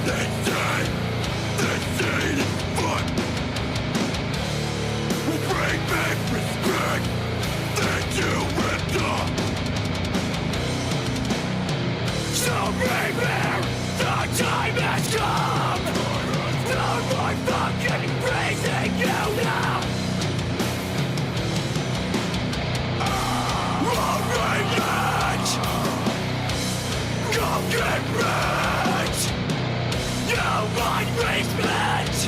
they say is fun. We'll bring back respect that you ripped off. So prepare, the time has come. No more fucking raising you now. Revenge! Go get rich! You want respect!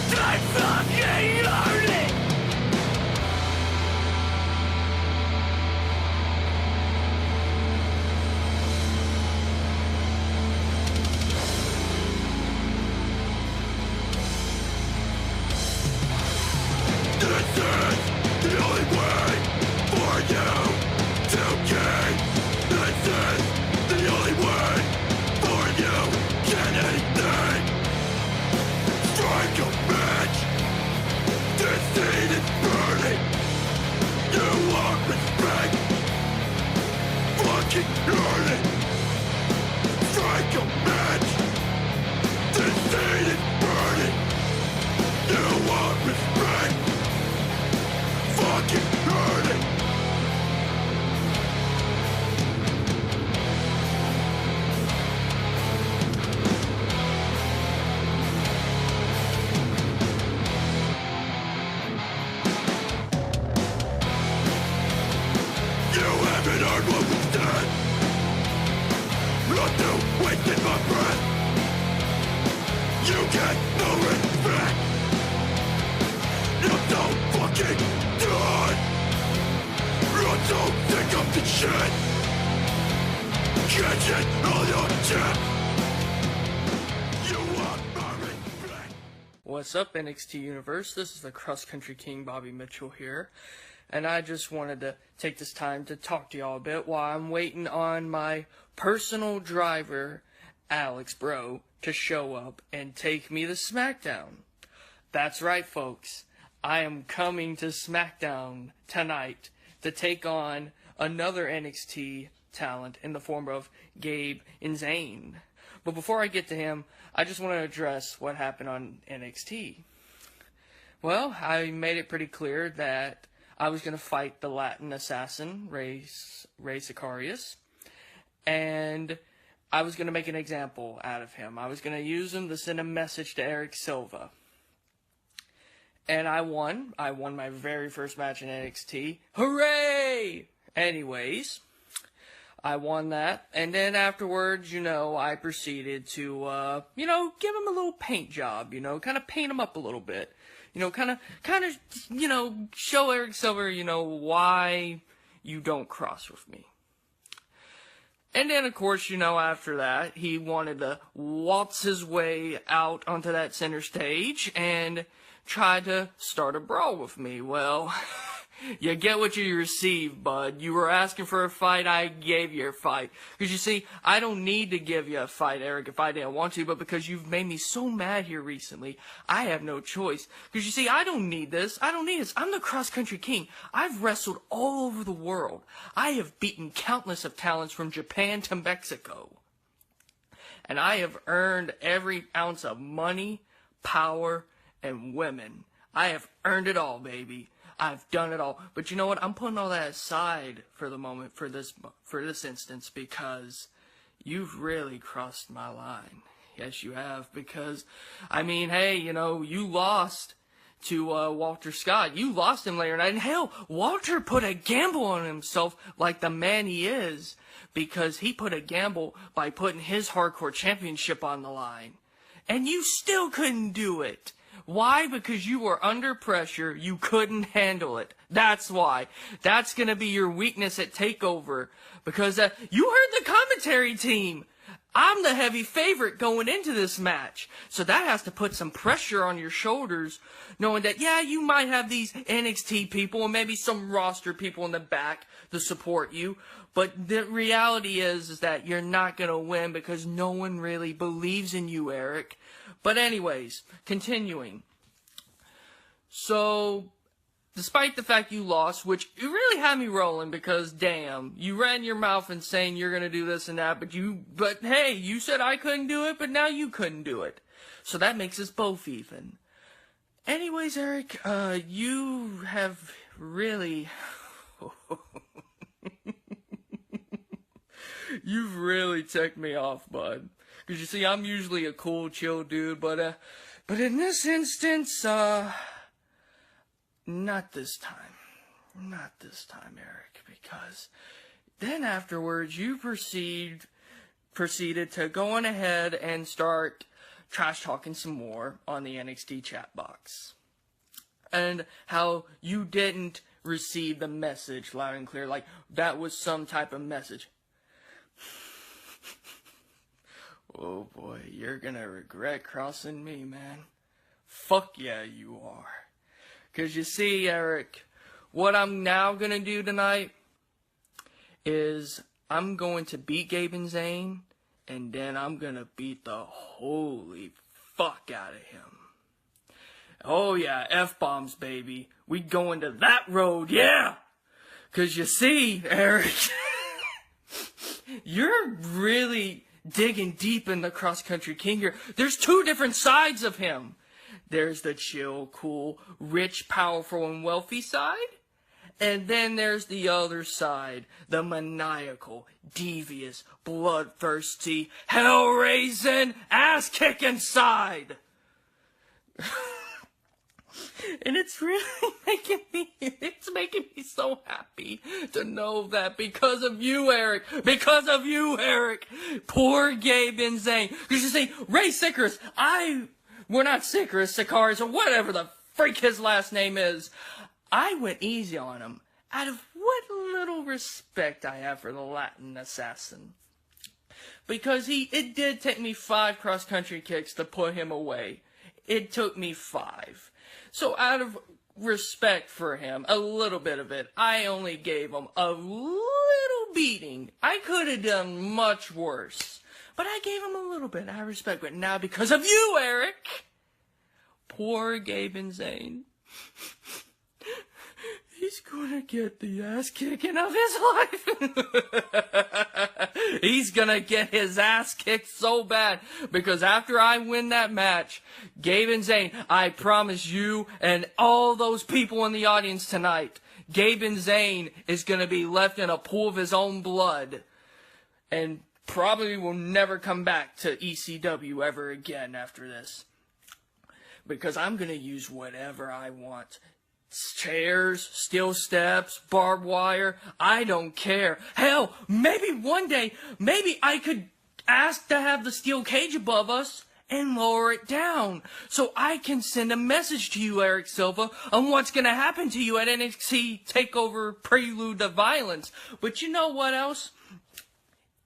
They fucking earn it! This is the only way for you to gain. This is the only way for you to get anything. Strike a match. This scene is burning. You want respect. Fucking earn it. Strike a match. This scene is burning. You want respect. Fucking earn it. You haven't heard what we said. Not to wasting my breath. You get no respect. You're so fucking done. You're so sick of the shit. Catch it on your tip. You want my respect. What's up, NXT Universe? This is the Cross Country King, Bobby Mitchell here. And I just wanted to take this time to talk to y'all a bit while I'm waiting on my personal driver, Alex Bro, to show up and take me to Smackdown. That's right, folks. I am coming to Smackdown tonight to take on another NXT talent in the form of Gabe Inzane. But before I get to him, I just want to address what happened on NXT. Well, I made it pretty clear that I was going to fight the Latin assassin, Rey Sicarius, and I was going to make an example out of him. I was going to use him to send a message to Eric Silva. And I won. I won my very first match in NXT. Hooray! Anyways, I won that. And then afterwards, I proceeded to, give him a little paint job, kind of paint him up a little bit. Kind of, show Eric Silva, why you don't cross with me. And then, of course, after that, he wanted to waltz his way out onto that center stage and tried to start a brawl with me. Well, you get what you receive, bud. You were asking for a fight, I gave you a fight. Because you see, I don't need to give you a fight, Eric, if I didn't want to, but because you've made me so mad here recently, I have no choice. Because you see, I don't need this. I'm the cross-country king. I've wrestled all over the world. I have beaten countless of talents from Japan to Mexico. And I have earned every ounce of money, power, and women. I have earned it all, baby. I've done it all. But you know what? I'm putting all that aside for the moment, for this instance, because you've really crossed my line. Yes, you have. Because, hey, you lost to Walter Scott. You lost him later night. And hell, Walter put a gamble on himself like the man he is, because he put a gamble by putting his hardcore championship on the line. And you still couldn't do it. Why? Because you were under pressure. You couldn't handle it. That's why. That's going to be your weakness at TakeOver. Because you heard the commentary team. I'm the heavy favorite going into this match. So that has to put some pressure on your shoulders, knowing that, yeah, you might have these NXT people and maybe some roster people in the back to support you. But the reality is that you're not going to win because no one really believes in you, Eric. But anyways, continuing. So despite the fact you lost, which it really had me rolling because, damn, you ran your mouth and saying you're going to do this and that, but hey, you said I couldn't do it, but now you couldn't do it. So that makes us both even. Anyways, Eric, you have really... You've really ticked me off, bud. Because you see, I'm usually a cool, chill dude, but in this instance, not this time. Not this time, Eric, because then afterwards you proceeded to go on ahead and start trash talking some more on the NXT chat box. And how you didn't receive the message loud and clear, like that was some type of message. Oh boy, you're gonna regret crossing me, man. Fuck yeah, you are. Cause you see, Eric, what I'm now gonna do tonight is I'm going to beat Gabe Inzane, and then I'm gonna beat the holy fuck out of him. Oh yeah, F-bombs, baby. We going to that road, yeah! Cause you see, Eric, you're really digging deep in the cross-country king here. There's two different sides of him. There's the chill, cool, rich, powerful, and wealthy side. And then there's the other side, the maniacal, devious, bloodthirsty, hell-raising, ass-kicking side. And it's really making me so happy to know that because of you, Eric, poor Gabe Inzane. Because you see, Ray Sickers, we're not Sickers, Sicars, or whatever the freak his last name is. I went easy on him out of what little respect I have for the Latin assassin. Because it did take me 5 cross-country kicks to put him away. It took me 5. So out of respect for him, a little bit of it, I only gave him a little beating. I could have done much worse. But I gave him a little bit out of respect. But now because of you, Eric, poor Gabe Inzane, he's gonna get the ass kicking of his life. He's gonna get his ass kicked so bad. Because after I win that match, Gabe Inzane, I promise you and all those people in the audience tonight, Gabe Inzane is gonna be left in a pool of his own blood. And probably will never come back to ECW ever again after this. Because I'm gonna use whatever I want. Chairs, steel steps, barbed wire, I don't care. Hell, maybe one day, maybe I could ask to have the steel cage above us and lower it down so I can send a message to you, Eric Silva, on what's going to happen to you at NXT TakeOver Prelude to Violence. But you know what else?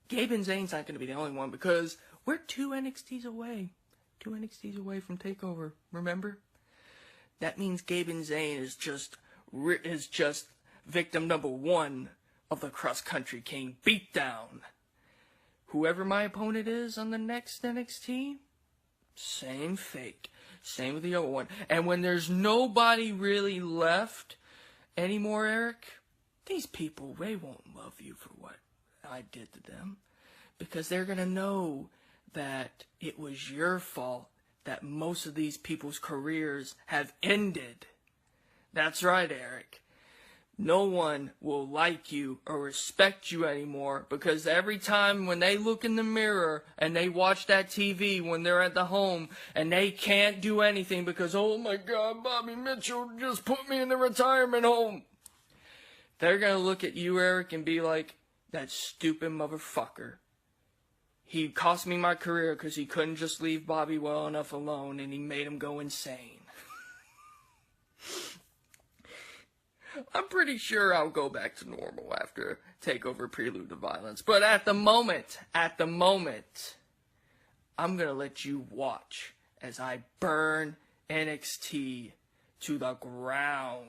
Gabe Inzane's not going to be the only one because we're 2 NXTs away. 2 NXTs away from TakeOver, remember? That means Gabe Inzane is just victim number 1 of the Cross Country King beatdown. Whoever my opponent is on the next NXT, same fate. Same with the other one. And when there's nobody really left anymore, Eric, these people, they won't love you for what I did to them. Because they're going to know that it was your fault that most of these people's careers have ended. That's right, Eric. No one will like you or respect you anymore because every time when they look in the mirror and they watch that TV when they're at the home and they can't do anything because, oh my God, Bobby Mitchell just put me in the retirement home. They're going to look at you, Eric, and be like, that stupid motherfucker. He cost me my career because he couldn't just leave Bobby well enough alone and he made him go insane. I'm pretty sure I'll go back to normal after TakeOver Prelude to Violence. But at the moment, I'm going to let you watch as I burn NXT to the ground.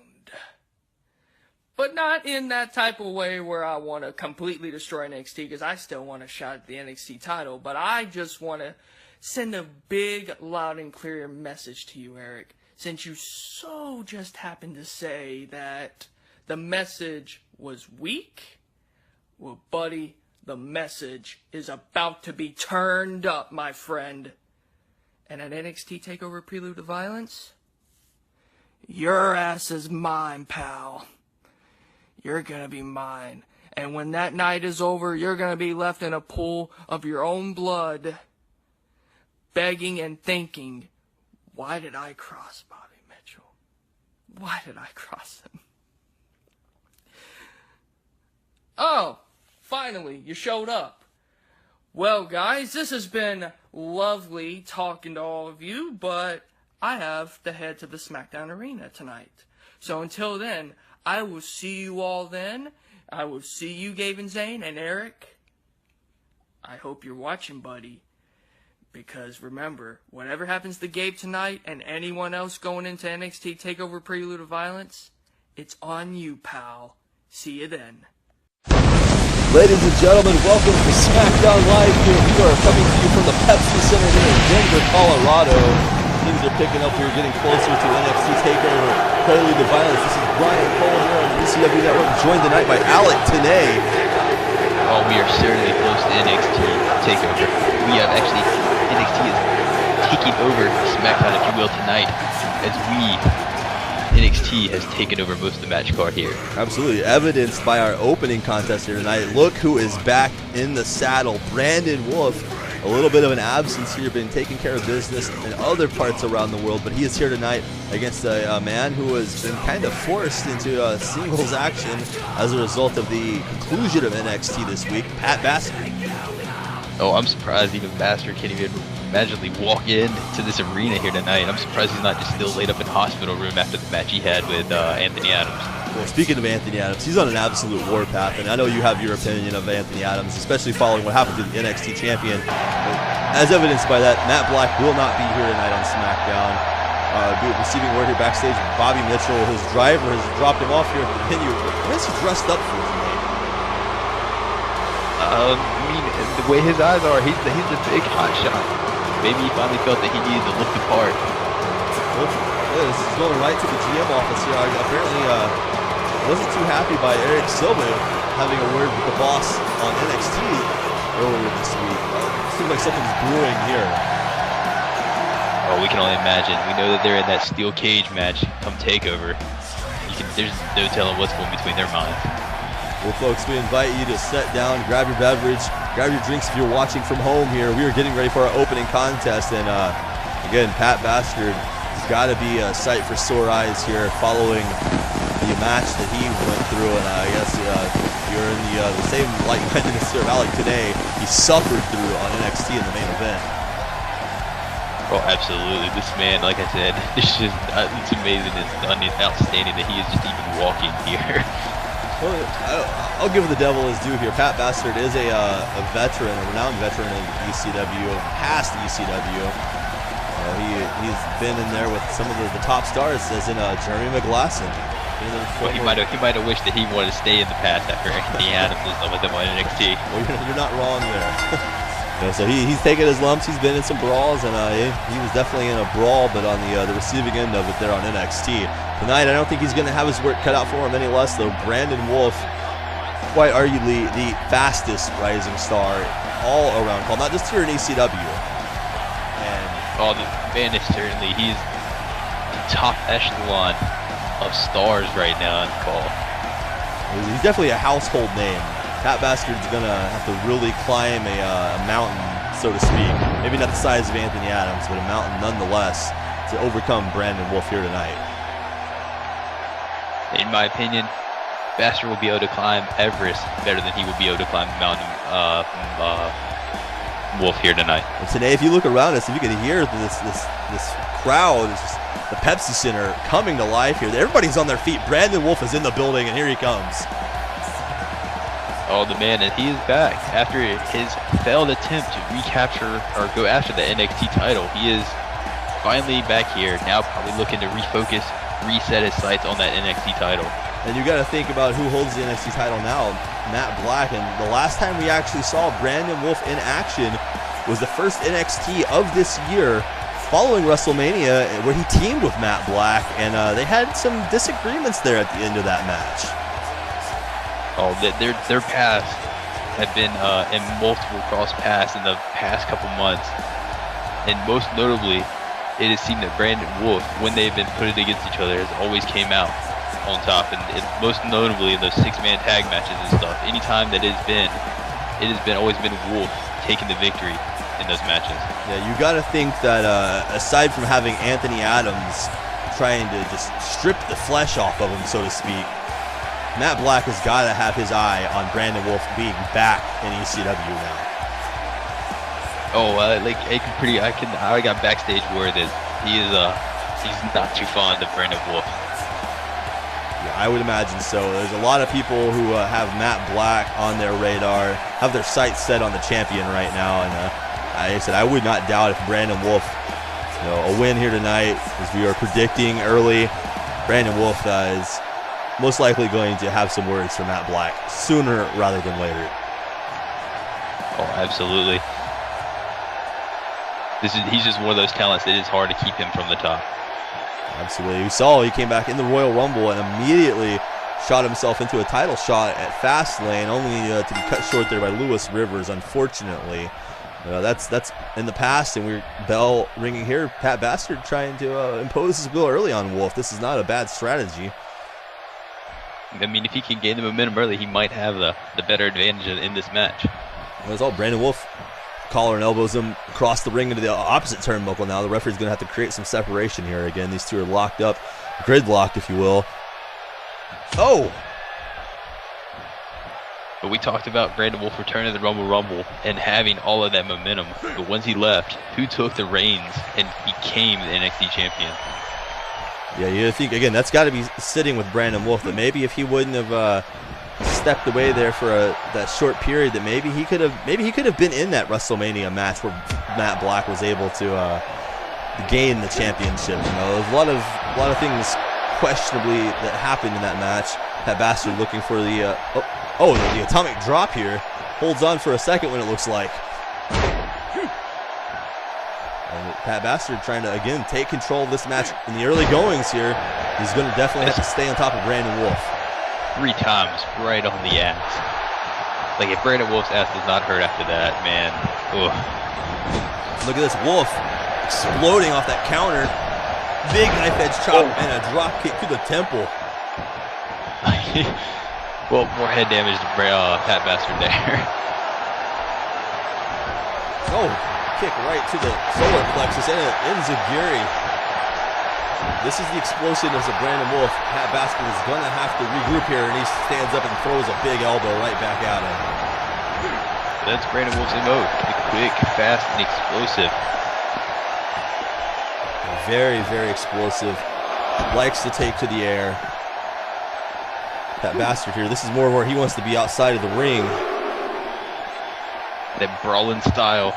But not in that type of way where I want to completely destroy NXT, because I still want a shot at the NXT title. But I just want to send a big, loud, and clear message to you, Eric, since you so just happened to say that the message was weak, well, buddy, the message is about to be turned up, my friend. And at NXT TakeOver Prelude to Violence, your ass is mine, pal. You're gonna be mine. And when that night is over, you're gonna be left in a pool of your own blood, begging and thinking, why did I cross Bobby Mitchell? Why did I cross him? Oh, finally, you showed up. Well, guys, this has been lovely talking to all of you, but I have to head to the Smackdown arena tonight. So until then, I will see you all then. I will see you, Gabe Inzane and Eric. I hope you're watching, buddy. Because remember, whatever happens to Gabe tonight and anyone else going into NXT TakeOver Prelude of Violence, it's on you, pal. See you then. Ladies and gentlemen, welcome to Smackdown Live here. We are coming to you from the Pepsi Center here in Denver, Colorado. Things are picking up. We're getting closer to NXT TakeOver Prelude to Violence. This is Brian Cole here on the ECW Network, joined tonight by Alec Tenay. Oh, we are certainly close to NXT TakeOver. We have actually, NXT is taking over SmackDown, if you will, tonight, as NXT has taken over most of the match card here. Absolutely, evidenced by our opening contest here tonight. Look who is back in the saddle, Brandon Wolfe. A little bit of an absence here, been taking care of business in other parts around the world, but he is here tonight against a man who has been kind of forced into singles action as a result of the conclusion of NXT this week, Pat Bastard. Oh, I'm surprised even Bastard can't even magically walk into this arena here tonight. I'm surprised he's not just still laid up in hospital room after the match he had with Anthony Adams. Well, speaking of Anthony Adams, he's on an absolute warpath, and I know you have your opinion of Anthony Adams, especially following what happened to the NXT champion. As evidenced by that, Matt Black will not be here tonight on SmackDown. Receiving word here backstage, Bobby Mitchell, his driver, has dropped him off here at the venue. What is he dressed up for tonight? I mean, the way his eyes are, he's the big hot shot. Maybe he finally felt that he needed to look the part. Well, yeah, this is going right to the GM office here. Apparently, wasn't too happy by Eric Silva having a word with the boss on NXT earlier this week. Seems like something's brewing here. Oh, we can only imagine. We know that they're in that steel cage match come TakeOver. There's no telling what's going between their minds. Well, folks, we invite you to sit down, grab your beverage, grab your drinks if you're watching from home here. We are getting ready for our opening contest, and again, Pat Bastard has got to be a sight for sore eyes here following the match that he went through, and I guess you're in the same like-mindedness here of Alec Tenay. He suffered through on NXT in the main event. Oh, absolutely. This man, like I said, it's amazing. It's outstanding that he is just even walking here. Well, I'll give the devil his due here. Pat Bastard is a veteran, a renowned veteran of ECW, past ECW. He's been in there with some of the top stars, as in Jeremy McGlasson. Well, he might have wished that he wanted to stay in the past after Anthony Adams was done with him on NXT. Well, you're not wrong there. So he's taken his lumps. He's been in some brawls, and he was definitely in a brawl, but on the receiving end of it there on NXT. Tonight, I don't think he's going to have his work cut out for him any less, though. Brandon Wolfe, quite arguably the fastest rising star all around call, not just here in ECW. And the man is certainly, he's the top echelon of stars right now in call. He's definitely a household name. Pat Bastard's going to have to really climb a mountain, so to speak. Maybe not the size of Anthony Adams, but a mountain nonetheless to overcome Brandon Wolfe here tonight. In my opinion, Bastard will be able to climb Everest better than he will be able to climb the mountain Wolfe here tonight. And today, if you look around us, if you can hear this crowd, the Pepsi Center coming to life here. Everybody's on their feet. Brandon Wolfe is in the building, and here he comes. Oh, the man, and he is back after his failed attempt to recapture or go after the NXT title. He is finally back here, now probably looking to refocus, reset his sights on that NXT title. And you got to think about who holds the NXT title now, Matt Black. And the last time we actually saw Brandon Wolfe in action was the first NXT of this year following WrestleMania, where he teamed with Matt Black, and they had some disagreements there at the end of that match. Oh, their paths have been in multiple cross paths in the past couple months, and most notably, it has seemed that Brandon Wolfe, when they've been put against each other, has always came out on top, and most notably in those 6-man tag matches and stuff. Anytime that it has always been Wolfe taking the victory in those matches. Yeah, you got to think that aside from having Anthony Adams trying to just strip the flesh off of him, so to speak, Matt Black has got to have his eye on Brandon Wolfe being back in ECW now. Oh, I got backstage word that he's not too fond of Brandon Wolfe. Yeah, I would imagine so. There's a lot of people who have Matt Black on their radar, have their sights set on the champion right now, and like I said, I would not doubt if Brandon Wolfe, a win here tonight, as we are predicting early, Brandon Wolfe is most likely going to have some words for Matt Black sooner rather than later. Oh, absolutely. He's just one of those talents that is hard to keep him from the top. Absolutely. We saw he came back in the Royal Rumble and immediately shot himself into a title shot at Fastlane, only to be cut short there by Lewis Rivers, unfortunately. That's in the past, and we're bell ringing here. Pat Bastard trying to impose his will early on Wolfe. This is not a bad strategy. I mean, if he can gain the momentum early, he might have the better advantage in this match. Well, it's all Brandon Wolfe. Collar and elbows him across the ring into the opposite turnbuckle now. The referee's going to have to create some separation here again. These two are locked up, gridlocked, if you will. Oh! But we talked about Brandon Wolfe returning to the Rumble and having all of that momentum. But once he left, who took the reins and became the NXT champion? Yeah, you think, again, that's got to be sitting with Brandon Wolfe, that maybe if he wouldn't have stepped away there for that short period, that maybe he could have been in that WrestleMania match where Matt Black was able to gain the championship. There's a lot of things questionably that happened in that match. Pat Bastard looking for the the atomic drop here. Holds on for a second when it looks like. And Pat Bastard trying to, again, take control of this match in the early goings here. He's going to definitely have to stay on top of Brandon Wolfe. 3 times right on the ass. Like, if Brandon Wolfe's ass does not hurt after that, man. Ugh. Look at this, Wolfe exploding off that counter. Big knife edge chop and a drop kick to the temple. Well, more head damage to Pat Bastard there. Kick right to the solar plexus and an enziguri. This is the explosiveness of Brandon Wolfe. Pat Bastard is going to have to regroup here, and he stands up and throws a big elbow right back at him. That's Brandon Wolfe's MO. Quick, fast, and explosive. Very, very explosive. Likes to take to the air. Pat Bastard here, this is more where he wants to be outside of the ring. That brawling style.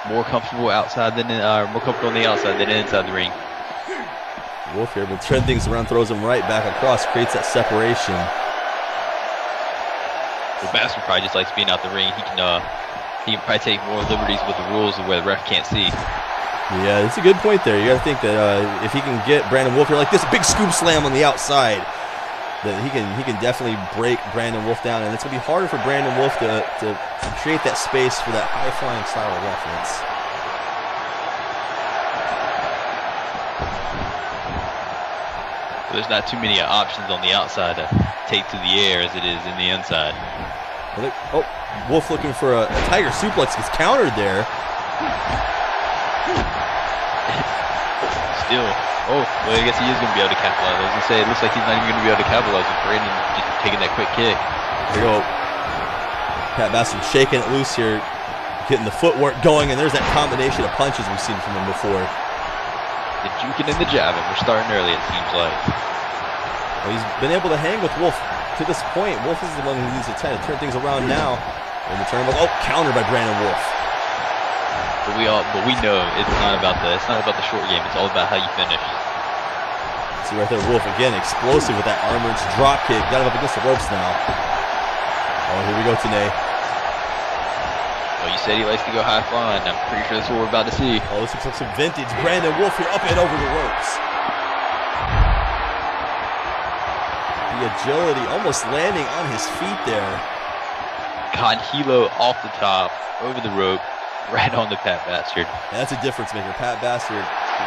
More comfortable outside than more comfortable on the outside than inside the ring. Wolfe here will tread things around, throws him right back across, creates that separation. Well, Bastard probably just likes being out the ring. He can probably take more liberties with the rules of where the ref can't see. Yeah, that's a good point there. You got to think that if he can get Brandon Wolfe here like this, big scoop slam on the outside, that he can definitely break Brandon Wolfe down, and it's going to be harder for Brandon Wolfe to create that space for that high-flying style of offense. There's not too many options on the outside to take to the air as it is in the inside. Wolfe looking for a tiger suplex, gets countered there. Still, well, I guess he is going to be able to capitalize. I was going to say, it looks like he's not even going to be able to capitalize with Brandon just taking that quick kick. Here we go. Pat Bastard shaking it loose here, getting the footwork going, and there's that combination of punches we've seen from him before. The juking and the jabbing. We're starting early, it seems like. Well, he's been able to hang with Wolfe to this point. Wolfe is the one who needs to try to turn things around now. In the turnbuckle, countered by Brandon Wolfe. But we know it's not about the short game. It's all about how you finish. See right there, Wolfe again, explosive with that arm wrench drop kick. Got him up against the ropes now. Oh, here we go, Tenay. Well, you said he likes to go high flying. I'm pretty sure that's what we're about to see. Oh, this looks like some vintage Brandon Wolfe here, up and over the ropes. The agility, almost landing on his feet there. God, helo off the top, over the rope, right on the Pat Bastard. And that's a difference maker. Pat Bastard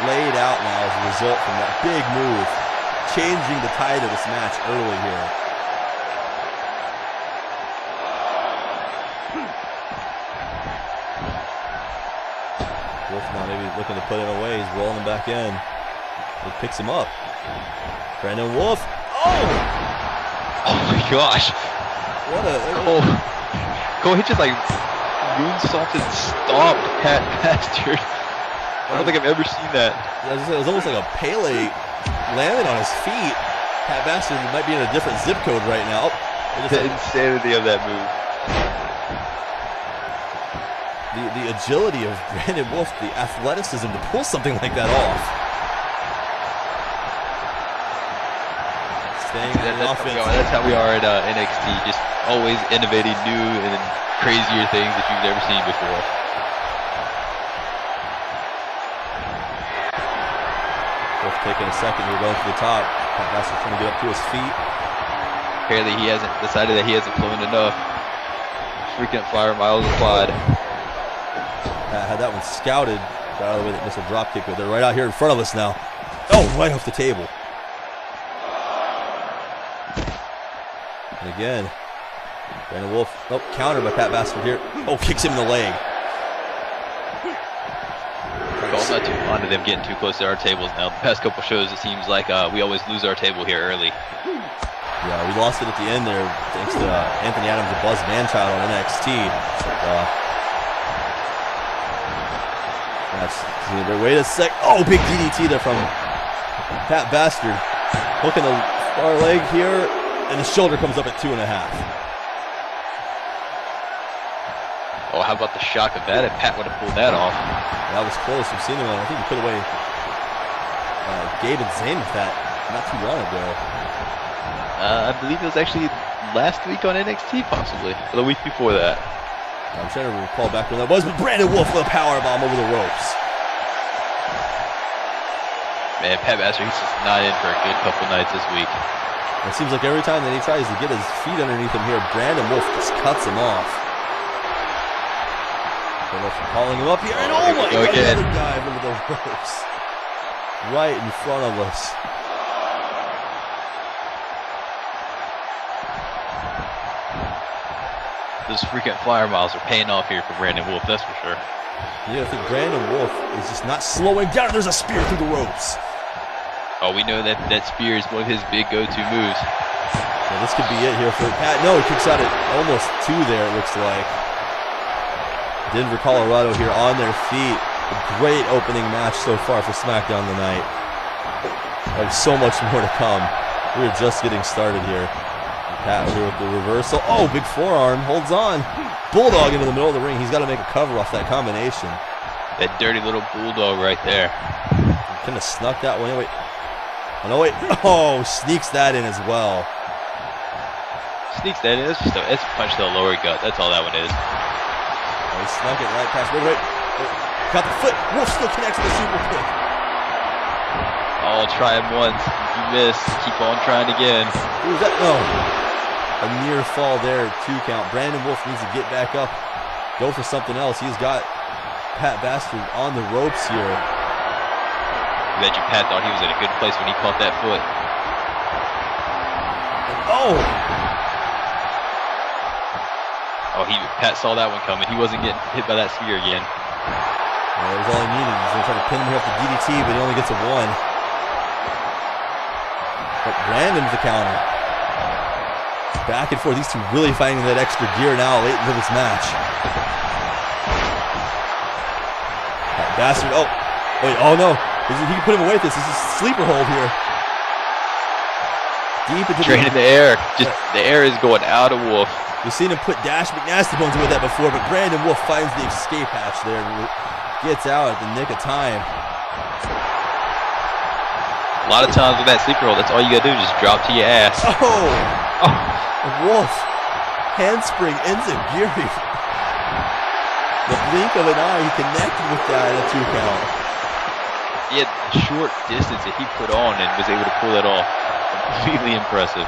laid out now as a result from that big move, changing the tide of this match early here. Wolfe now maybe looking to put him away. He's rolling him back in. He picks him up. Brandon Wolfe. Oh! Oh my gosh. What a... Cole, he just like moonsaulted, stomped Pat Bastard. I don't think I've ever seen that. It was almost like a Pele landed on his feet. Pat Bastard might be in a different zip code right now. The insanity of that move. The agility of Brandon Wolfe, the athleticism to pull something like that off. Staying in the offense. That's how we are at NXT, just always innovating new and crazier things that you've never seen before. Wolfe taking a second here, going to the top. Pat Bastard trying to get up to his feet. Apparently he hasn't decided that he hasn't flown enough. Freaking flyer miles applied. Had that one scouted. Got out of the way that missile drop kick, but they're right out here in front of us now. Oh, right off the table. And again, Brandon Wolfe, oh, countered by Pat Bastard here. Oh, kicks him in the leg. Call's not too fond of them getting too close to our tables now. The past couple shows, it seems like we always lose our table here early. Yeah, we lost it at the end there thanks to Anthony Adams and Buzz Manchild on NXT. Wait a sec. Oh, big DDT there from Pat Bastard. Hooking the far leg here, and the shoulder comes up at 2.5. Oh, how about the shock of that if Pat would have pulled that off? That was close. We've seen him on, I think he put away Gabe Inzane with that not too long ago. I believe it was actually last week on NXT, possibly, or the week before that. I'm trying to recall back when that was, but Brandon Wolfe with a powerbomb over the ropes. Man, Pat Bastard, he's just not in for a good couple nights this week. It seems like every time that he tries to get his feet underneath him here, Brandon Wolfe just cuts him off. Calling him up here, and oh my God, another dive into the ropes. Right in front of us. Those freaking flyer miles are paying off here for Brandon Wolfe, that's for sure. Yeah, I think Brandon Wolfe is just not slowing down. There's a spear through the ropes. Oh, we know that that spear is one of his big go-to moves. So this could be it here for Pat. No, he kicks out at almost 2 there, it looks like. Denver, Colorado here on their feet. A great opening match so far for Smackdown tonight. There's so much more to come. We're just getting started here. Pat here with the reversal. Oh, big forearm. Holds on. Bulldog into the middle of the ring. He's got to make a cover off that combination. That dirty little bulldog right there. Kind of snuck that one in. Wait. Oh, no, wait. Oh, sneaks that in as well. Sneaks that in. It's just a punch to the lower gut. That's all that one is. Oh, he snuck it right past. Wait. Got the foot. Wolfe still connects with the super kick. Oh, try him once. If you miss, keep on trying again. Who was that? No. A near fall there, 2 count. Brandon Wolfe needs to get back up. Go for something else. He's got Pat Bastard on the ropes here. I bet you Pat thought he was in a good place when he caught that foot. Oh! Oh, Pat saw that one coming. He wasn't getting hit by that spear again. Well, that was all he needed. He's going to try to pin him here off the DDT, but he only gets a 1. But Brandon's the counter. Back and forth. These two really finding that extra gear now late into this match. That Bastard. Oh, wait. Oh no. He can put him away with this. This is a sleeper hold here. Deep into straight in the air. Just the air is going out of Wolfe. We've seen him put Dash McNasty Bones with that before, but Brandon Wolfe finds the escape hatch there and gets out at the nick of time. A lot of times with that sleeper hold, that's all you gotta do is just drop to your ass. Oh! Wolfe. Handspring ends it. Geary. blink of an eye, he connected with that at a 2 count. He had short distance that he put on and was able to pull it off. Completely impressive.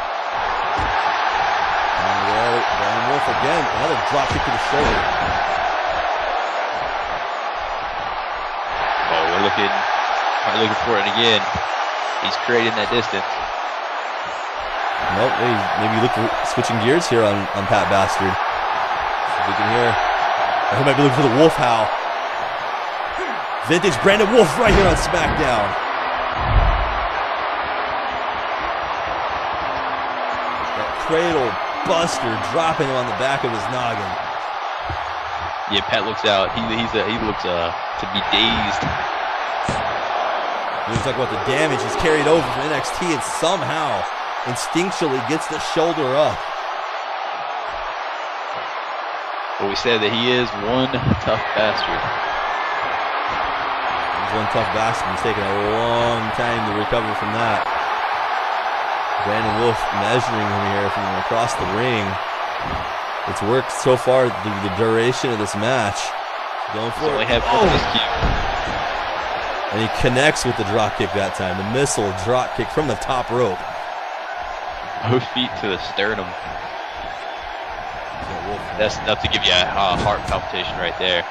And there, Brian Wolfe again, another drop kick to the shoulder. Oh, we're looking for it again. He's creating that distance. Nope, maybe look for switching gears here on Pat Bastard. So we can hear. He might be looking for the Wolf Howl. Vintage Brandon Wolfe right here on Smackdown. That cradle buster dropping him on the back of his noggin. Yeah, Pat looks out. He looks to be dazed. We talk about the damage he's carried over from NXT and somehow instinctually gets the shoulder up. Well, we said that he is one tough bastard. He's one tough bastard. He's taken a long time to recover from that. Brandon Wolfe measuring him here from across the ring. It's worked so far the duration of this match. Going for it. And he connects with the drop kick that time. The missile drop kick from the top rope. Both feet to the sternum. That's enough to give you a heart palpitation right there.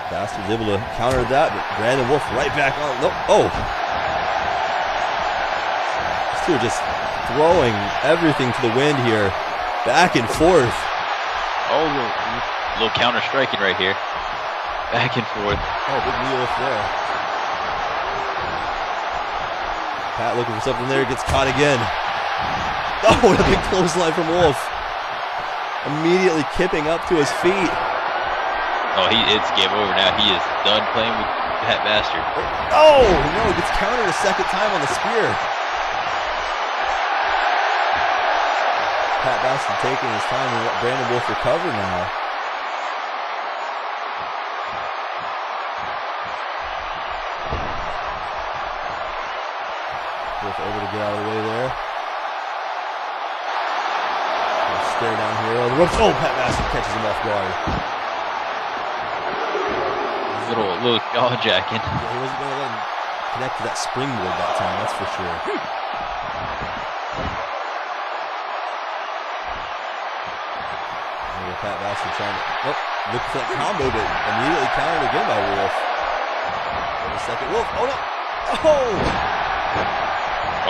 Bastard's able to counter that, but Brandon Wolfe right back on. No, oh! These two are just throwing everything to the wind here. Back and forth. Oh, little counter striking right here. Back and forth. Oh, big knee lift there. Pat looking for something there, gets caught again. Oh, what a big clothesline from Wolfe. Immediately kipping up to his feet. Oh, it's game over now. He is done playing with Pat Bastard. Oh, no, he gets countered a second time on the spear. Pat Bastard taking his time and let Brandon Wolfe recover now. Wolfe able to get out of the way there. Stare down here. Oh, the ropes. Oh, Pat Bastard catches him off guard. Little jaw jacking. Yeah, he wasn't going to let him connect to that springboard that time, that's for sure. Pat Bastard trying to look for that combo, but immediately countered again by Wolfe. Wait a second. Wolfe. Oh, no. Oh!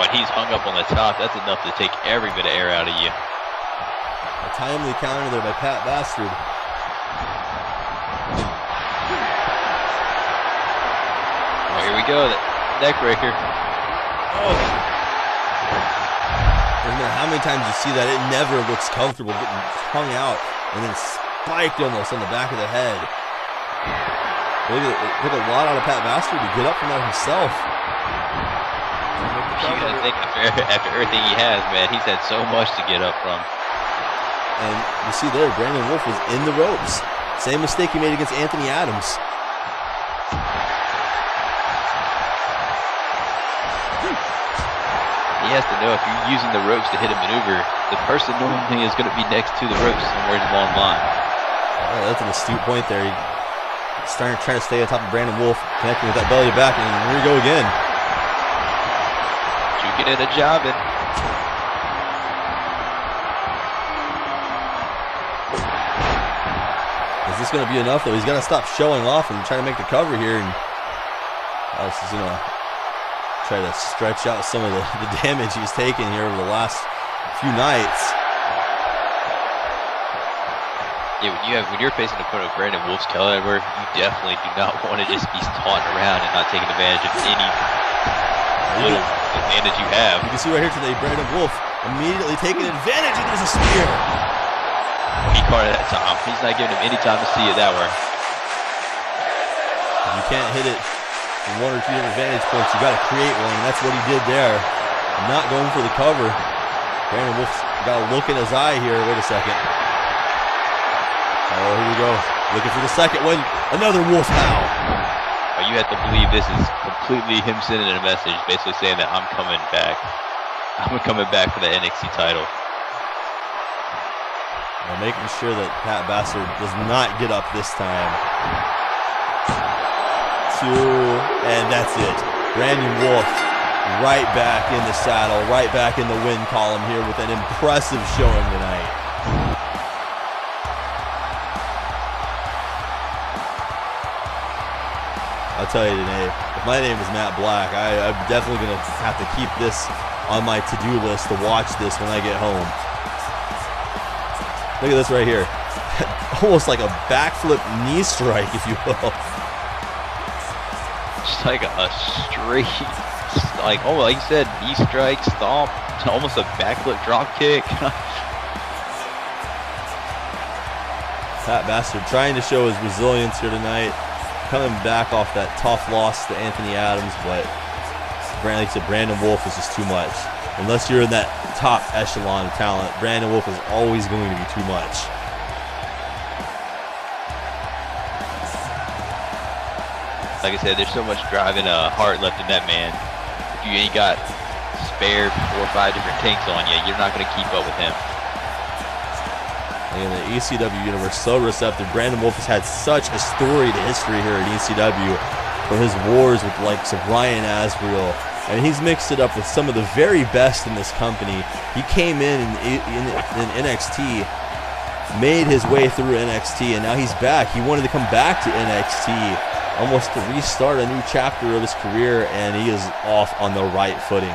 When he's hung up on the top, that's enough to take every bit of air out of you. A timely counter there by Pat Bastard. Oh, here we go. That neck breaker. Oh. No matter how many times you see that, it never looks comfortable getting hung out and then spiked almost on the back of the head. It took a lot out of Pat Bastard to get up from that himself. You gotta think after everything he has, man, he's had so much to get up from. And you see there, Brandon Wolfe was in the ropes. Same mistake he made against Anthony Adams. He has to know if you're using the ropes to hit a maneuver, the person normally is going to be next to the ropes somewhere along the line. Oh, that's an astute point there. He's trying to stay on top of Brandon Wolfe, connecting with that belly to back, and here we go again. Juking it a jobbing. Is this going to be enough, though? He's got to stop showing off and try to make the cover here. And this is going to try to stretch out some of the damage he's taken here over the last few nights. Yeah, when you're facing an opponent of Brandon Wolfe's caliber, you definitely do not want to just be taunting around and not taking advantage of any little advantage you have. You can see right here today, Brandon Wolfe immediately taking advantage, and there's a spear. He caught it that time. He's not giving him any time to see it that way. If you can't hit it from one or two different vantage points, you got to create one, and that's what he did there. Not going for the cover. Brandon Wolfe's got a look in his eye here. Wait a second. Oh, here we go. Looking for the second one. Another Wolf howl. Oh, you have to believe this is completely him sending a message, basically saying that I'm coming back. I'm coming back for the NXT title. Well, making sure that Pat Bastard does not get up this time. 2, and that's it. Brandon Wolfe right back in the saddle, right back in the win column here with an impressive showing tonight. I'll tell you today, if my name is Matt Black, I'm definitely going to have to keep this on my to-do list to watch this when I get home. Look at this right here. Almost like a backflip knee strike, if you will. Just like a straight, like, oh, like you said, knee strike, stomp, almost a backflip drop kick. Pat Bastard trying to show his resilience here tonight. Coming back off that tough loss to Anthony Adams, but like I said, Brandon Wolfe is just too much. Unless you're in that top echelon of talent, Brandon Wolfe is always going to be too much. Like I said, there's so much drive and heart left in that man. If you ain't got spare 4 or 5 different tanks on you, you're not going to keep up with him. And the ECW universe so receptive. Brandon Wolfe has had such a storied history here at ECW from his wars with the likes of Ryan Asriel. And he's mixed it up with some of the very best in this company. He came in NXT, made his way through NXT, and now he's back. He wanted to come back to NXT almost to restart a new chapter of his career, and he is off on the right footing.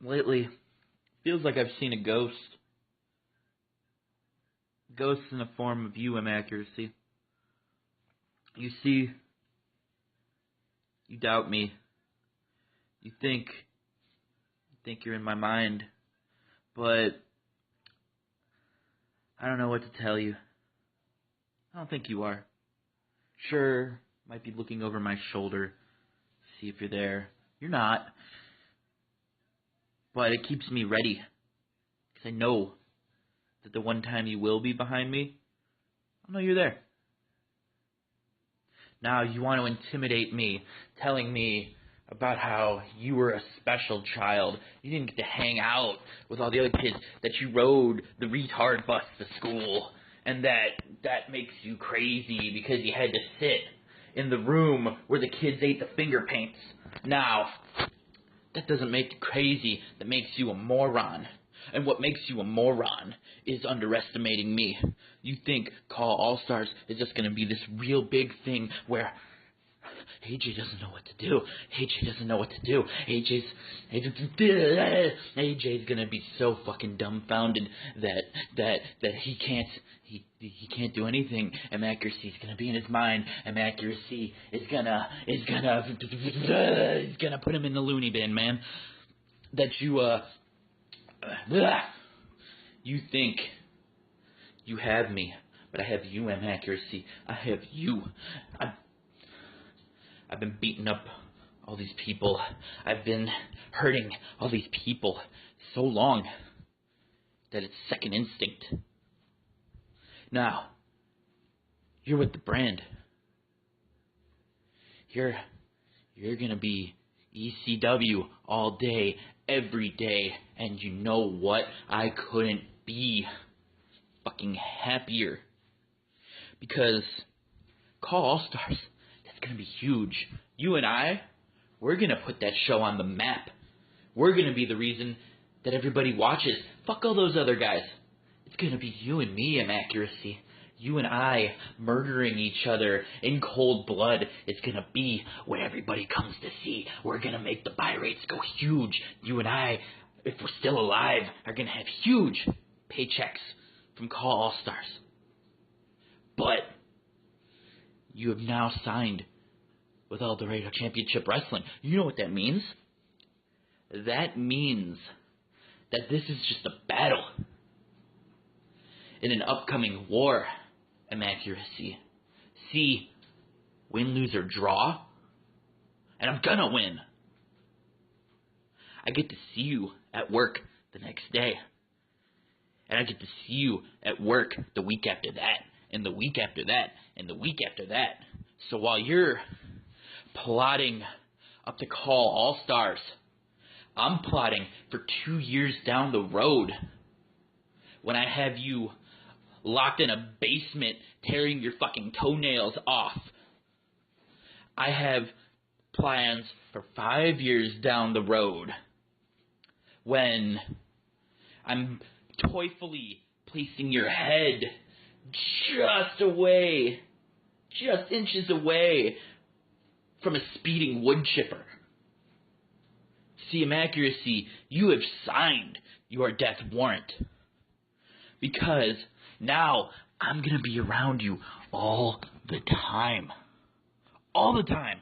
Lately, feels like I've seen a ghost. Ghost in the form of accuracy. You see, you doubt me. You think you're in my mind, but I don't know what to tell you. I don't think you are. Sure, might be looking over my shoulder, see if you're there. You're not. But it keeps me ready, because I know that the one time you will be behind me, I'll know you're there. Now you want to intimidate me, telling me about how you were a special child. You didn't get to hang out with all the other kids, that you rode the retard bus to school, and that makes you crazy because you had to sit in the room where the kids ate the finger paints. Now, that doesn't make you crazy. That makes you a moron. And what makes you a moron is underestimating me. You think Call All-Stars is just going to be this real big thing where AJ doesn't know what to do. AJ doesn't know what to do. AJ's going to be so fucking dumbfounded that he can't do anything. Accuracy is going to be in his mind. Accuracy is gonna put him in the loony bin, man. That you think you have me, but I have you, Accuracy. I have you. I've been beating up all these people. I've been hurting all these people so long that it's second instinct. Now, you're with the brand. You're gonna be ECW all day, every day, and you know what? I couldn't be fucking happier. Because Call All-Stars, that's gonna be huge. You and I, we're gonna put that show on the map. We're gonna be the reason that everybody watches. Fuck all those other guys. It's gonna be you and me, Accuracy. You and I murdering each other in cold blood is going to be what everybody comes to see. We're going to make the buy rates go huge. You and I, if we're still alive, are going to have huge paychecks from Call All Stars. But you have now signed with Eldorado Championship Wrestling. You know what that means? That means that this is just a battle in an upcoming war. Accuracy. See, win, lose, or draw, and I'm gonna win. I get to see you at work the next day, and I get to see you at work the week after that, and the week after that, and the week after that. So while you're plotting up to Call All Stars, I'm plotting for 2 years down the road when I have you locked in a basement, tearing your fucking toenails off. I have plans for 5 years down the road when I'm toyfully placing your head just inches away from a speeding wood chipper. See, Accuracy, you have signed your death warrant. Because now I'm going to be around you all the time. All the time.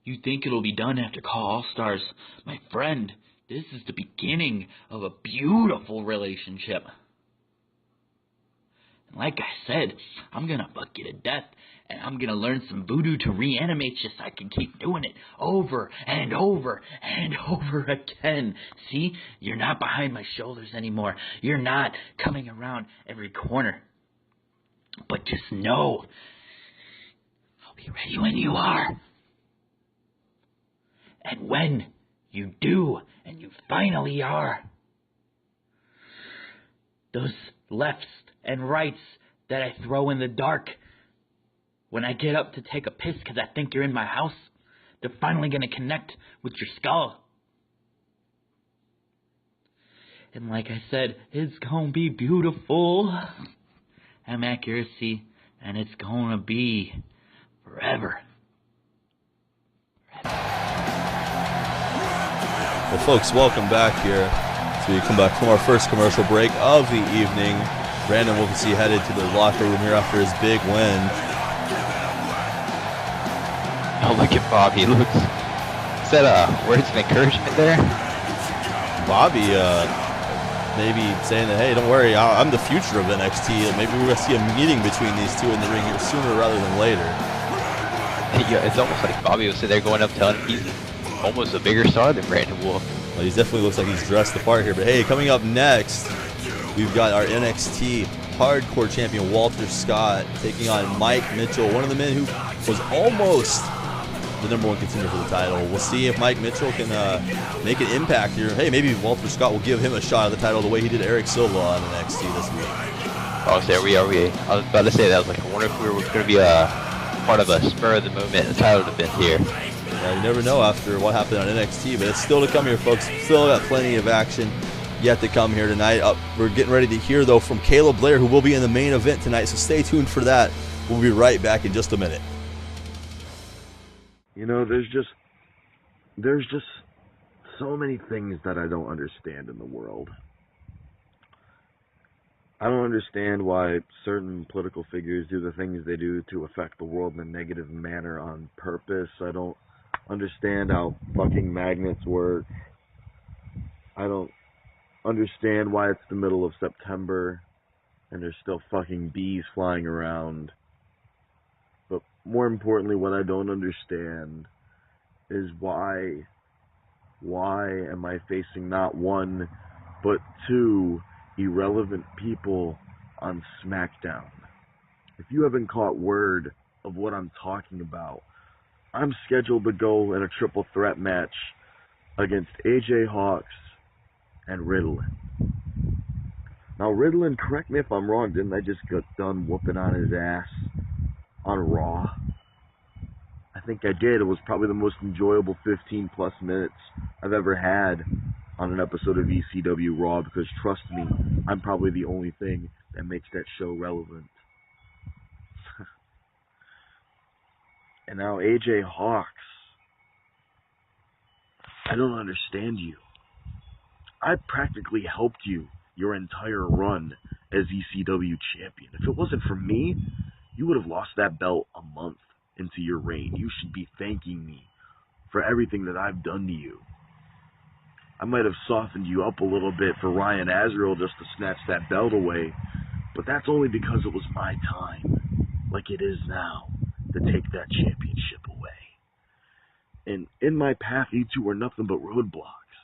You think it'll be done after Call All Stars? My friend, this is the beginning of a beautiful relationship. And like I said, I'm going to fuck you to death. And I'm going to learn some voodoo to reanimate you so I can keep doing it over and over and over again. See, you're not behind my shoulders anymore. You're not coming around every corner. But just know, I'll be ready when you are. And when you do, and you finally are, those lefts and rights that I throw in the dark, when I get up to take a piss because I think you're in my house, they're finally going to connect with your skull. And like I said, it's going to be beautiful. I'm Accuracy, and it's going to be forever. Well, folks, welcome back here. So we come back from our first commercial break of the evening. Brandon Wolfe headed to the locker room here after his big win. Oh, look at Bobby. Looks. Is that words of encouragement there? Bobby, maybe saying that, hey, don't worry, I'm the future of NXT. Maybe we're going to see a meeting between these two in the ring here sooner rather than later. Yeah, it's almost like Bobby was sitting there going up telling him he's almost a bigger star than Brandon Wolfe. Well, he definitely looks like he's dressed the part here. But hey, coming up next, we've got our NXT Hardcore Champion Walter Scott taking on Mike Mitchell, one of the men who was almost the #1 contender for the title. We'll see if Mike Mitchell can make an impact here. Hey, maybe Walter Scott will give him a shot at the title the way he did Eric Silva on NXT this week. Oh, so there we are. I was about to say that. I was like, I wonder if we were going to be part of a spur of the moment title event here. Yeah, you never know after what happened on NXT, but it's still to come here, folks. Still got plenty of action yet to come here tonight. We're getting ready to hear, though, from Caleb Blair, who will be in the main event tonight, so stay tuned for that. We'll be right back in just a minute. You know, there's just so many things that I don't understand in the world. I don't understand why certain political figures do the things they do to affect the world in a negative manner on purpose. I don't understand how fucking magnets work. I don't understand why it's the middle of September and there's still fucking bees flying around. But more importantly, what I don't understand is why am I facing not one, but two irrelevant people on Smackdown? If you haven't caught word of what I'm talking about, I'm scheduled to go in a triple threat match against AJ Hawkx and Riddilyn. Now Riddilyn, correct me if I'm wrong, didn't I just get done whooping on his ass on Raw? I think I did. It was probably the most enjoyable 15 plus minutes I've ever had on an episode of ECW Raw, because trust me, I'm probably the only thing that makes that show relevant. And now AJ Hawkx, I don't understand you. I practically helped you your entire run as ECW champion. If it wasn't for me, you would have lost that belt a month into your reign. You should be thanking me for everything that I've done to you. I might have softened you up a little bit for Ryan Azrael just to snatch that belt away, but that's only because it was my time, like it is now, to take that championship away. And in my path, you two are nothing but roadblocks,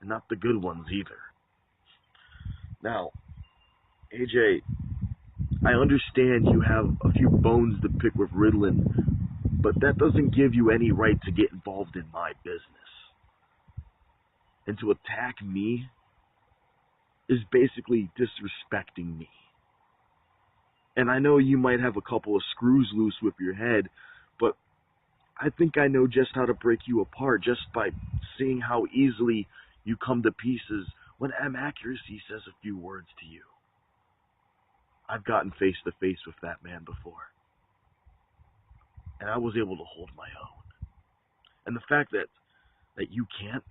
and not the good ones either. Now, AJ, I understand you have a few bones to pick with Riddilyn, but that doesn't give you any right to get involved in my business. And to attack me is basically disrespecting me. And I know you might have a couple of screws loose with your head, but I think I know just how to break you apart just by seeing how easily you come to pieces when M Accuracy says a few words to you. I've gotten face to face with that man before, and I was able to hold my own. And the fact that you can't,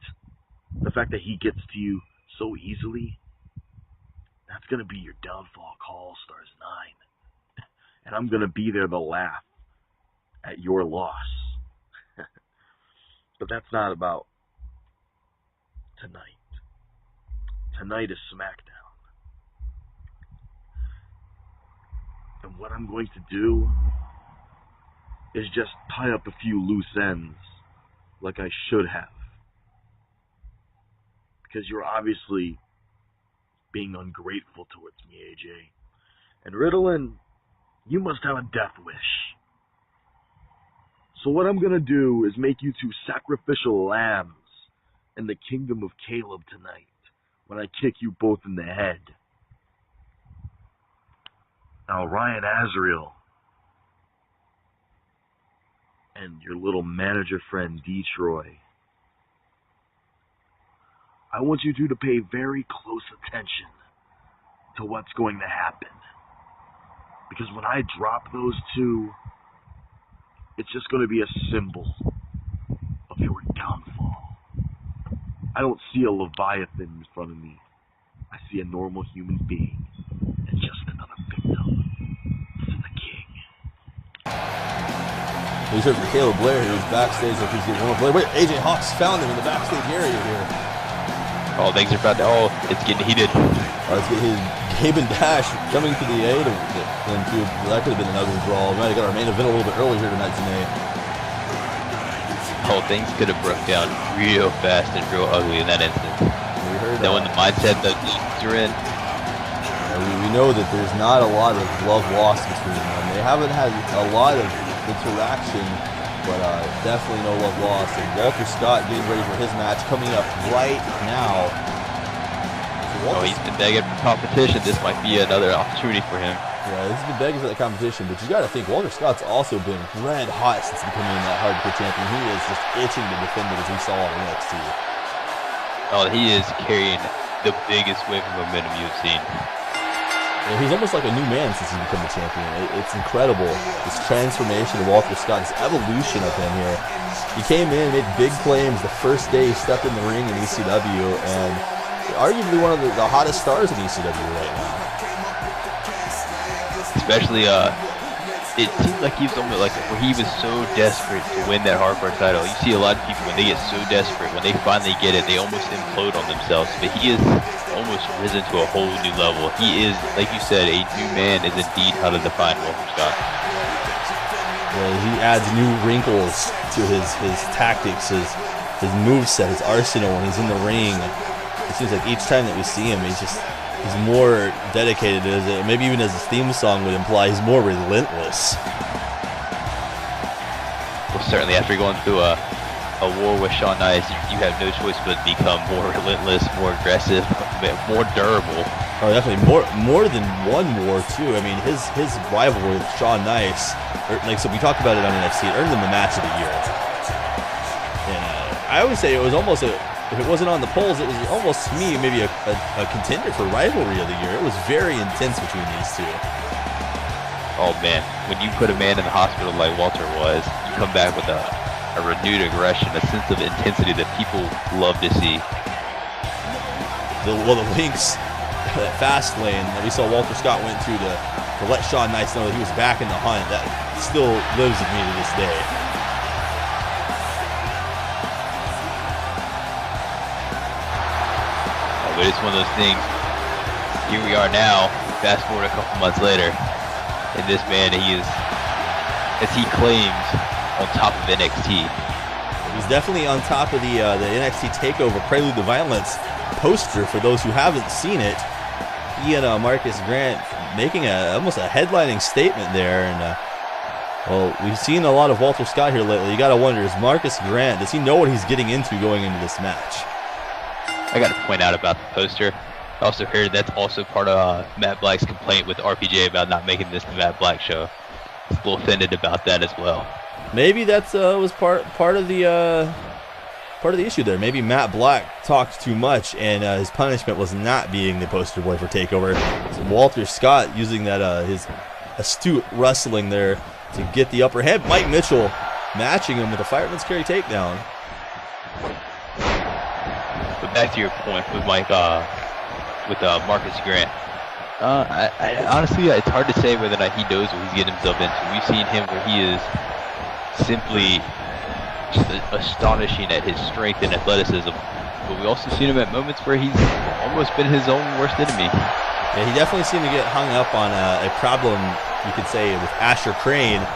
the fact that he gets to you so easily, that's going to be your downfall, Call Stars 9. And I'm going to be there to laugh at your loss. But that's not about tonight. Tonight is Smackdown. And what I'm going to do is just tie up a few loose ends like I should have. Because you're obviously being ungrateful towards me, AJ. And Riddilyn, you must have a death wish. So what I'm going to do is make you two sacrificial lambs in the kingdom of Caleb tonight when I kick you both in the head. Now, Ryan Azrael and your little manager friend, Detroit, I want you two to pay very close attention to what's going to happen. Because when I drop those two, it's just going to be a symbol of your downfall. I don't see a Leviathan in front of me. I see a normal human being and just another victim to the king. We heard from Caleb Blair, who's backstage. If he's getting one Blair. Wait, AJ Hawkx found him in the backstage area here. Oh, things are about to. Oh, it's getting heated. Let's get his Gabe and Dash coming to the aid. That could have been another draw. We might have got our main event a little bit early here tonight, Tenay. Oh, things could have broke down real fast and real ugly in that instance. We heard knowing the mindset that they're in. We know that there's not a lot of love lost between them. They haven't had a lot of interaction, but definitely no love lost. And Walter Scott getting ready for his match coming up right now. Oh, he's been begging for competition. This might be another opportunity for him. Yeah, he's been begging for that competition, but you got to think Walter Scott's also been red hot since becoming that hardcore champion. He is just itching to defend it, as we saw on NXT. Oh, he is carrying the biggest wave of momentum you've seen. Yeah, he's almost like a new man since he's become the champion. It's incredible, this transformation of Walter Scott, this evolution of him here. He came in, made big claims the first day he stepped in the ring in ECW, and arguably one of the hottest stars in ECW right now. Especially, it seemed like he was almost like where he was so desperate to win that hardcore title. You see a lot of people when they get so desperate, when they finally get it, they almost implode on themselves. But he is almost risen to a whole new level. He is, like you said, a new man is indeed how to define Walter Scott. Yeah, he adds new wrinkles to his tactics, his moveset, his arsenal when he's in the ring. It seems like each time that we see him, he's more dedicated. Maybe even as his theme song would imply, he's more relentless. Well, certainly after going through a war with Shawn Nice, you have no choice but to become more relentless, more aggressive, more durable. Oh, definitely more than one war too. I mean, his rivalry with Shawn Nice, so we talked about it on NXT. It earned them the match of the year. And I would say it was almost if it wasn't on the polls, it was almost, to me, maybe a contender for rivalry of the year. It was very intense between these two. Oh man, when you put a man in the hospital like Walter was, you come back with a renewed aggression, a sense of intensity that people love to see. The links, that fast lane that we saw Walter Scott went to let Shawn Nice know that he was back in the hunt, that still lives with me to this day. Oh, but it's one of those things. Here we are now, fast forward a couple months later, and this man, he is, as he claims, on top of NXT. He's definitely on top of the NXT TakeOver Prelude to Violence poster. For those who haven't seen it, he and Marcus Grant making almost a headlining statement there. And well, we've seen a lot of Walter Scott here lately. You got to wonder, is Marcus Grant, does he know what he's getting into going into this match? I got to point out about the poster. I also heard that's also part of Matt Black's complaint with RPJ about not making this the Matt Black show. He's a little offended about that as well. Maybe that's was part of the issue there. Maybe Matt Black talked too much, and his punishment was not being the poster boy for TakeOver. So Walter Scott using that his astute wrestling there to get the upper hand. Mike Mitchell matching him with a fireman's carry takedown. But back to your point with Marcus Grant. I honestly, it's hard to say whether or not he knows what he's getting himself into. We've seen him where he is simply just astonishing at his strength and athleticism, but we also seen him at moments where he's almost been his own worst enemy. Yeah, he definitely seemed to get hung up on a problem, you could say, with Asher Crane,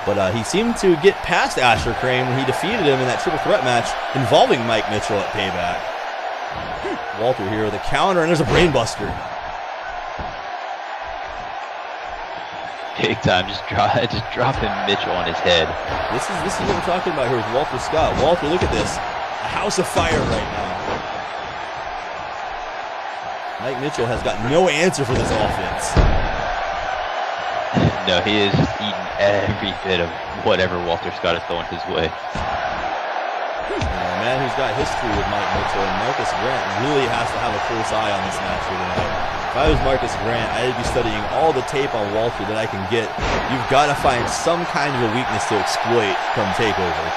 but he seemed to get past Asher Crane when he defeated him in that triple threat match involving Mike Mitchell at Payback. Walter here with a counter, and there's a brainbuster. Big time, just dropping Mitchell on his head. This is what we're talking about here with Walter Scott. Walter, look at this. A house of fire right now. Mike Mitchell has got no answer for this offense. No, he is just eating every bit of whatever Walter Scott is throwing his way. A man who's got history with Mike Mitchell, and Marcus Grant really has to have a close eye on this match here tonight. If I was Marcus Grant, I'd be studying all the tape on Walter that I can get. You've got to find some kind of a weakness to exploit from TakeOver.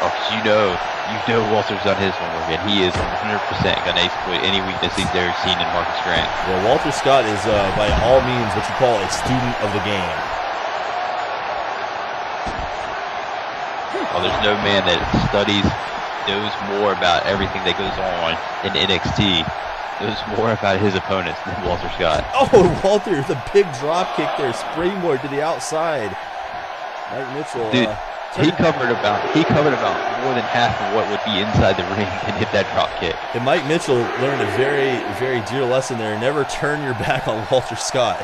Oh, you know Walter's done his homework, and he is 100% going to exploit any weakness he's ever seen in Marcus Grant. Well, Walter Scott is, by all means, what you call a student of the game. Oh, there's no man that studies, knows more about everything that goes on in NXT, knows more about his opponents than Walter Scott. Oh, Walter, the big drop kick there, springboard to the outside. Mike Mitchell. Dude, he covered about more than half of what would be inside the ring and hit that drop kick. And Mike Mitchell learned a very, very dear lesson there. Never turn your back on Walter Scott.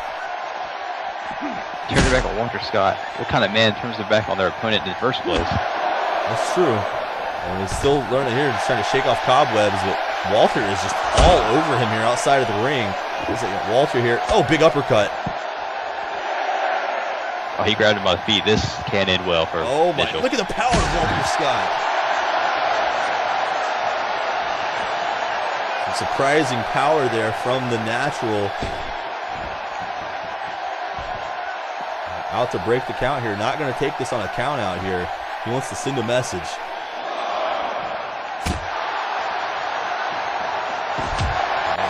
Turn your back on Walter Scott. What kind of man turns their back on their opponent in the first place? That's true. And he's still learning here, just trying to shake off cobwebs, but Walter is just all over him here outside of the ring. Looks like Walter here. Oh, big uppercut. Oh, he grabbed him by the feet. This can't end well for Mitchell. Look at the power of Walter Scott. Some surprising power there from the natural. Out to break the count here. Not going to take this on a count out here. He wants to send a message.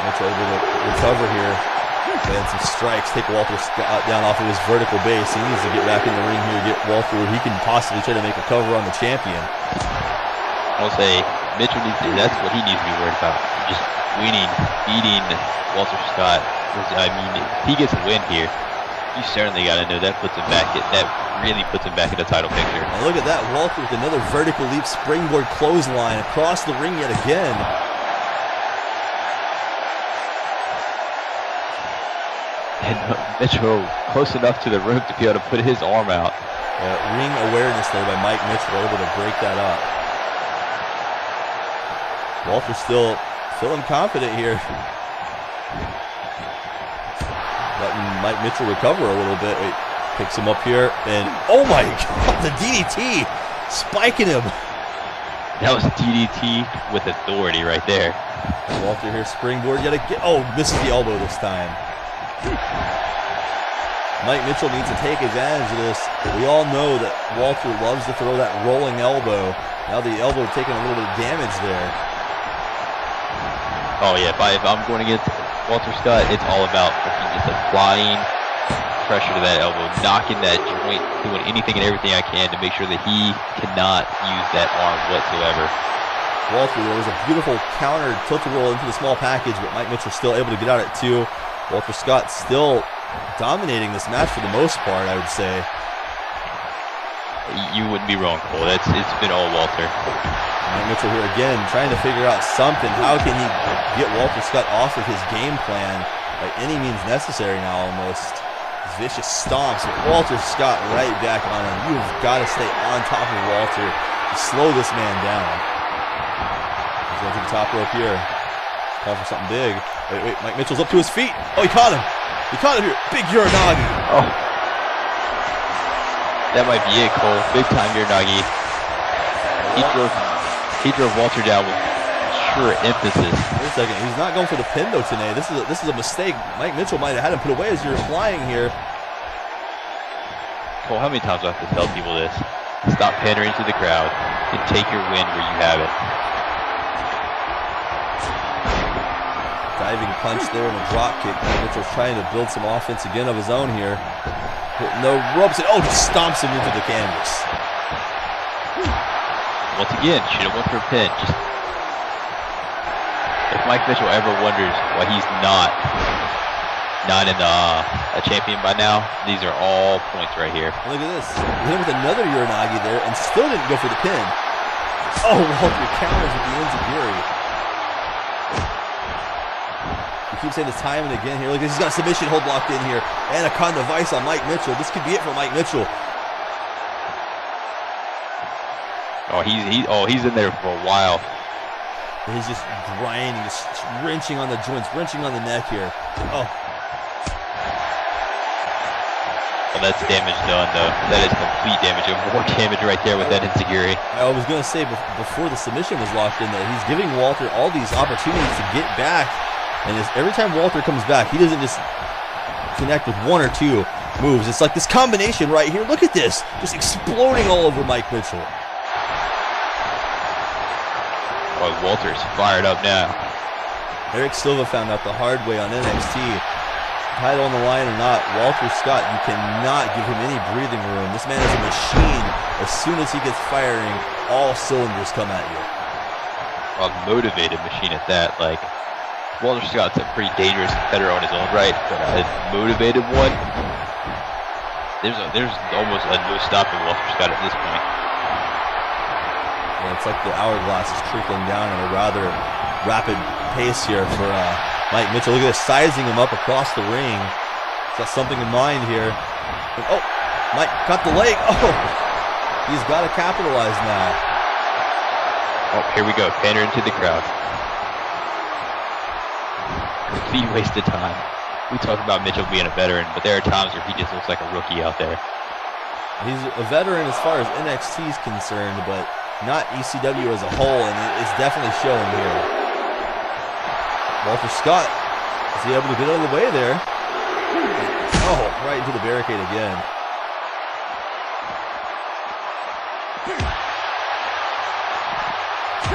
Mitchell able to recover here. And some strikes take Walter Scott down off of his vertical base. He needs to get back in the ring here, get Walter where he can possibly try to make a cover on the champion. I'll say Mitchell that's what he needs to be worried about. Just beating Walter Scott. I mean, if he gets a win here, you certainly got to know that puts him back. That really puts him back in the title picture. And look at that, Walter with another vertical leap springboard clothesline across the ring yet again. And Mitchell close enough to the rope to be able to put his arm out. Ring awareness there by Mike Mitchell, able to break that up. Walter still feeling confident here. Letting Mike Mitchell recover a little bit. Wait, picks him up here, and oh my God, the DDT spiking him. That was DDT with authority right there. Walter here, springboard yet again. Oh, misses the elbow this time. Mike Mitchell needs to take advantage of this. We all know that Walter loves to throw that rolling elbow. Now the elbow taking a little bit of damage there. Oh yeah, if I'm going against Walter Scott, it's all about just applying pressure to that elbow, knocking that joint, doing anything and everything I can to make sure that he cannot use that arm whatsoever. Walter, there was a beautiful counter tilt-a-whirl into the small package, but Mike Mitchell still able to get out at 2. Walter Scott still dominating this match for the most part, I would say. You wouldn't be wrong, Cole. It's been all Walter. Mike Mitchell here again, trying to figure out something. How can he get Walter Scott off of his game plan by any means necessary now almost? These vicious stomps, but Walter Scott right back on him. You've got to stay on top of Walter to slow this man down. He's going to the top rope here. Call for something big. Wait, Mike Mitchell's up to his feet. Oh, he caught him. He caught him here. Big Uranagi. Oh. That might be it, Cole. Big time Uranagi. He drove Walter down with sure emphasis. Wait a second. He's not going for the pin though today. This is a mistake. Mike Mitchell might have had him put away as you're flying here. Cole, how many times do I have to tell people this? Stop pandering to the crowd and take your win where you have it. Diving punch there and a drop kick. Mitchell's trying to build some offense again of his own here. No ropes. Oh, just stomps him into the canvas. Once again, should have went for a pin. Just if Mike Mitchell ever wonders why he's not in a champion by now, these are all points right here. Look at this. He hit with another Uranagi there and still didn't go for the pin. Oh, Walter counters with the enziguri. He keeps saying this time and again here. Look, he's got a submission hold locked in here. Anaconda Vice on Mike Mitchell. This could be it for Mike Mitchell. Oh, he's in there for a while. He's just grinding, just wrenching on the joints, wrenching on the neck here. Oh. Well, that's damage done, though. That is complete damage. More damage right there with that enziguri. I was going to say before the submission was locked in that he's giving Walter all these opportunities to get back. And every time Walter comes back, he doesn't just connect with 1 or 2 moves. It's like this combination right here. Look at this. Just exploding all over Mike Mitchell. Oh, Walter's fired up now. Eric Silva found out the hard way on NXT. Title on the line or not, Walter Scott, you cannot give him any breathing room. This man is a machine. As soon as he gets firing, all cylinders come at you. A motivated machine at that. Like, Walter Scott's a pretty dangerous competitor on his own right, but a motivated one, there's almost a no stopping Walter Scott at this point. And it's like the hourglass is trickling down at a rather rapid pace here for Mike Mitchell. Look at this, sizing him up across the ring. He's got something in mind here. And, oh, Mike caught the leg. Oh, he's got to capitalize now. Oh, here we go, pander into the crowd. Complete waste of time. We talk about Mitchell being a veteran, but there are times where he just looks like a rookie out there. He's a veteran as far as NXT is concerned, but not ECW as a whole, and it's definitely showing here. Walter Scott, is he able to get out of the way there? Oh, right into the barricade again.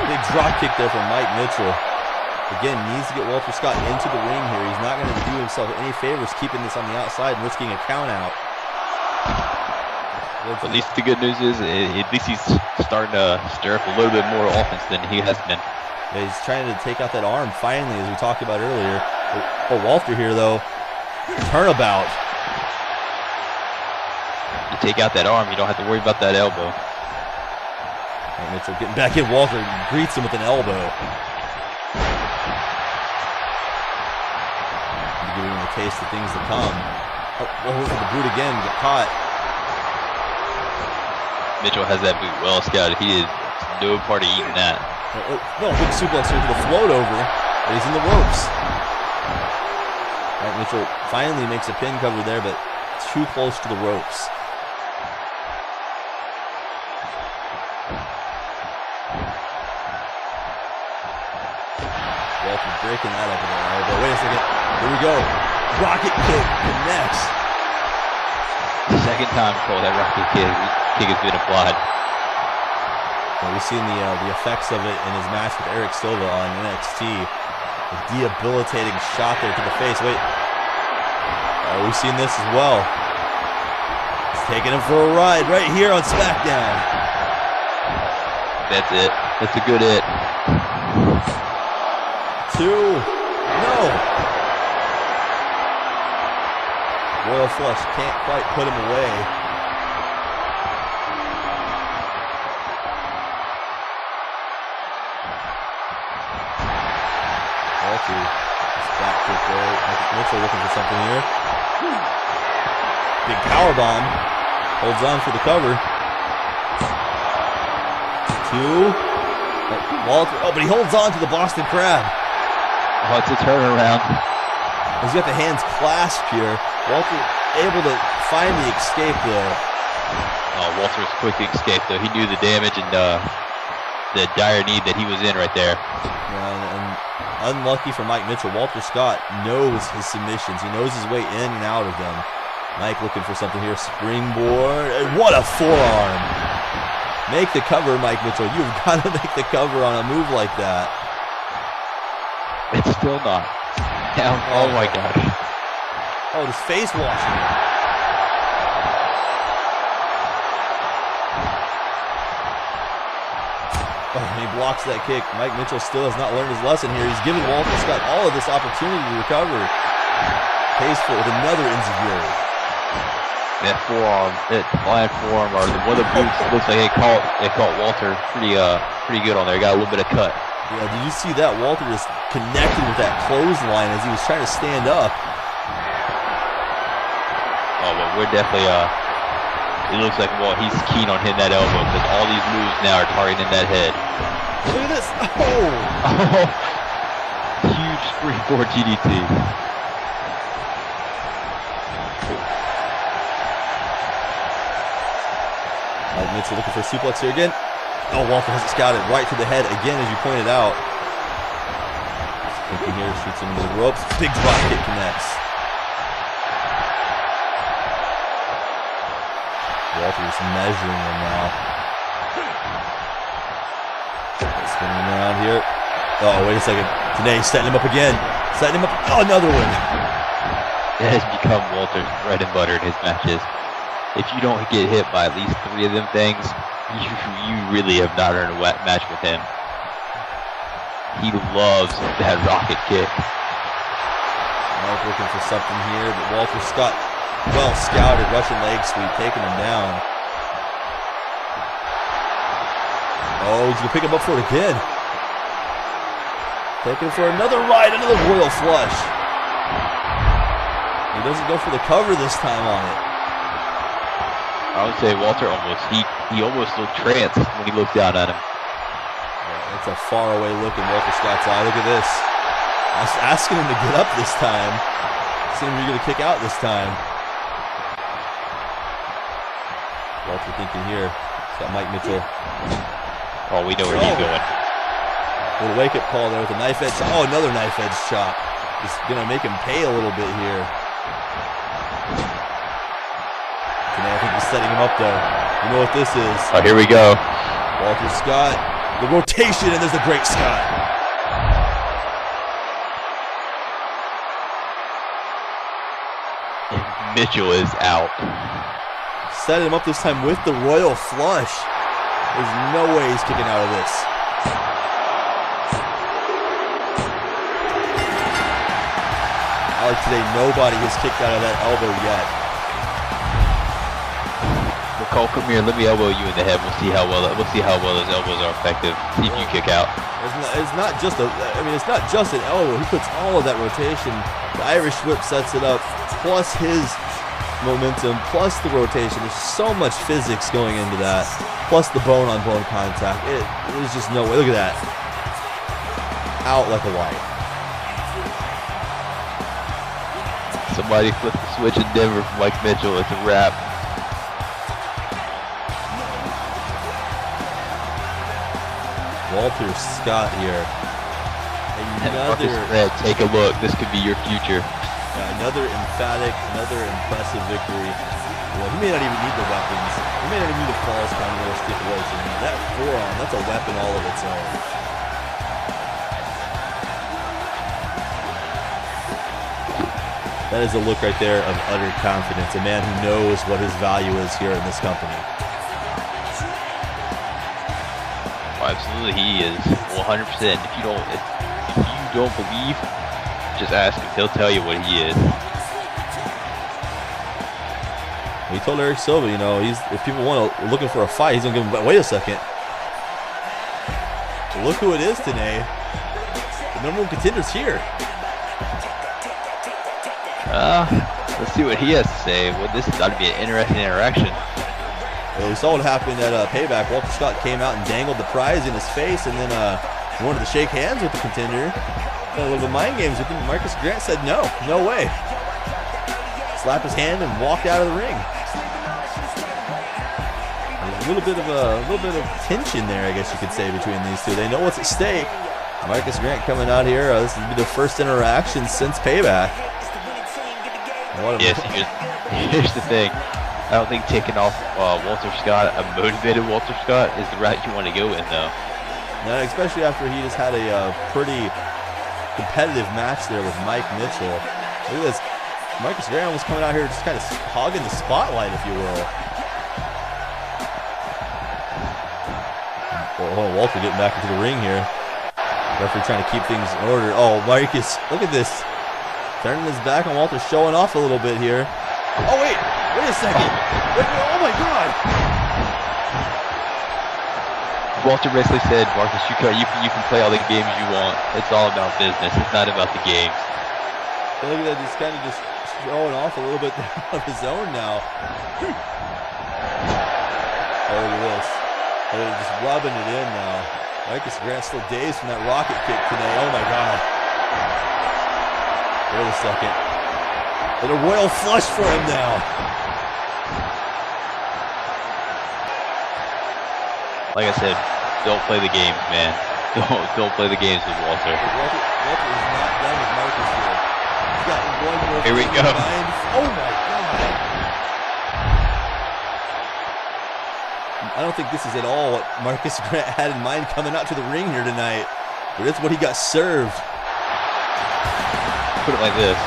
Big drop kick there from Mike Mitchell. Again, needs to get Walter Scott into the ring here. He's not going to do himself any favors keeping this on the outside and risking a count out. At least the good news is, at least he's starting to stir up a little bit more offense than he has been. Yeah, he's trying to take out that arm finally, as we talked about earlier. Oh, Walter here, though. Turnabout. You take out that arm, you don't have to worry about that elbow. And Mitchell getting back in. Walter greets him with an elbow. Giving him a taste of things to come. Oh, for the boot again. Get caught. Mitchell has that boot well scouted. He is no part of eating that. No, big suplex here to the float over, but he's in the ropes. Right, Mitchell finally makes a pin cover there, but too close to the ropes. Wolfe breaking that up with an elbow. Wait a second. Here we go. Rocket kick connects. Second time, Cole, that rocket kick has been applied. Well, we've seen the effects of it in his match with Eric Silva on NXT. A debilitating shot there to the face. Wait. Oh, we've seen this as well. He's taking him for a ride right here on Smackdown. That's it. That's a good hit. 2. No. Royal Flush can't quite put him away. Walter is back to there. Mitchell looking for something here. Big powerbomb. Holds on for the cover. 2. Walter. Oh, but he holds on to the Boston Crab. Oh, it's a turnaround. He's got the hands clasped here. Walter able to find the escape there. Oh, Walter was quick to escape, though. He knew the damage and the dire need that he was in right there. Yeah, and unlucky for Mike Mitchell, Walter Scott knows his submissions. He knows his way in and out of them. Mike looking for something here. Springboard. And what a forearm. Make the cover, Mike Mitchell. You've got to make the cover on a move like that. It's still not. Down. Oh my gosh. Oh, just face washing. Oh, and he blocks that kick. Mike Mitchell still has not learned his lesson here. He's giving Walter Scott all of this opportunity to recover. Pays for it with another enziguri. That forearm, that flying forearm, or one of the boots, looks like it caught Walter pretty good on there. Got a little bit of cut. Yeah, did you see that? Walter just connected with that clothesline as he was trying to stand up. Oh, but we're definitely, it looks like, well, he's keen on hitting that elbow because all these moves now are targeting that head. Look at this. Oh! Huge springboard DDT. Mike Mitchell looking for a suplex here again. Oh, Wolfe has it scouted right to the head again, as you pointed out. Thinking here, shoots him into the ropes. Big drop kick connects. Walter's measuring him now. Spinning around here. Oh, wait a second. Tenay setting him up again. Setting him up. Oh, another one. That has become Walter's bread and butter in his matches. If you don't get hit by at least 3 of them things, you really have not earned a match with him. He loves that rocket kick. Mike looking for something here, but Walter Scott, well scouted, Russian leg sweep, taking him down. Oh, he's going to pick him up for it again. Taking for another ride, another royal flush. He doesn't go for the cover this time on it. I would say Walter he almost looked tranced when he looked down at him. Yeah, that's a far away look in Walter Scott's eye. Look at this. I was asking him to get up this time. Seeing him going to kick out this time. Walter thinking here. He's got Mike Mitchell. Oh, we know where he's going. Little wake-up call there with a knife edge. Oh, another knife edge chop. Just going to make him pay a little bit here. I think he's setting him up though. You know what this is. Oh, here we go. Walter Scott. The rotation, and there's the Great Scott. Mitchell is out. Set him up this time with the Royal Flush. There's no way he's kicking out of this. Alec Tenay, nobody has kicked out of that elbow yet. Cole, come here. Let me elbow you in the head. We'll see how well those elbows are effective. See if you kick out. It's not just an elbow. He puts all of that rotation. The Irish whip sets it up, plus his momentum, plus the rotation. There's so much physics going into that. Plus the bone-on-bone contact. There's just no way. Look at that. Out like a light. Somebody flip the switch in Denver for Mike Mitchell. It's a wrap. Walter Scott here. Marcus Red, take a look. This could be your future. Yeah, another emphatic, another impressive victory. He may not even need the weapons. He may not even need a falls count or stipulation. That forearm, that's a weapon all of its own. That is a look right there of utter confidence. A man who knows what his value is here in this company. Oh, absolutely, he is 100%. If you don't believe, just ask him. He'll tell you what he is. He told Eric Silva, if people looking for a fight, he's gonna give him. But wait a second. Look who it is today. The number one contender's here. Let's see what he has to say. Well, this has got to be an interesting interaction. Well, we saw what happened at Payback. Walter Scott came out and dangled the prize in his face, and then wanted to shake hands with the contender. Got a little bit of mind games with him. Marcus Grant said no way. Slapped his hand and walked out of the ring. There's a little bit of tension there, I guess you could say, between these two. They know what's at stake. Marcus Grant coming out here. This will be their first interaction since Payback. Yes, here's the thing. I don't think taking off Walter Scott, a motivated Walter Scott, is the route you want to go in, though. No, especially after he just had a pretty competitive match there with Mike Mitchell. Look at this. Marcus Grant was coming out here just kind of hogging the spotlight, if you will. Oh, Walter getting back into the ring here. Referee trying to keep things in order. Oh, Marcus, look at this. Turning his back on Walter, showing off a little bit here. Oh, wait a second. Oh, my God. Walter basically said, Marcus, you can play all the games you want. It's all about business. It's not about the games. And look at that. He's kind of just showing off a little bit of his own now. Oh, look at this. They're just rubbing it in now. Marcus Grant still dazed from that rocket kick today. Oh, my God. Wait a second. And a royal flush for him now. Like I said, don't play the games, man. Don't play the games with Walter. Walter is not done with Marcus here. He's got one more. Here we go. Oh my God. I don't think this is at all what Marcus Grant had in mind coming out to the ring here tonight. But that's what he got served. Put it like this.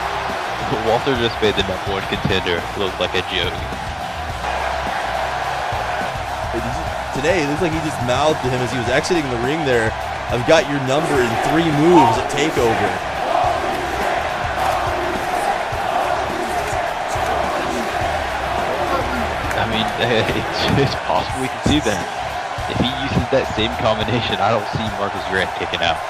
Walter just made the number one contender look like a joke. Today, it looks like he just mouthed to him as he was exiting the ring there, I've got your number in 3 moves at TakeOver. I mean, it's possible we can see that. If he uses that same combination, I don't see Marcus Grant kicking out.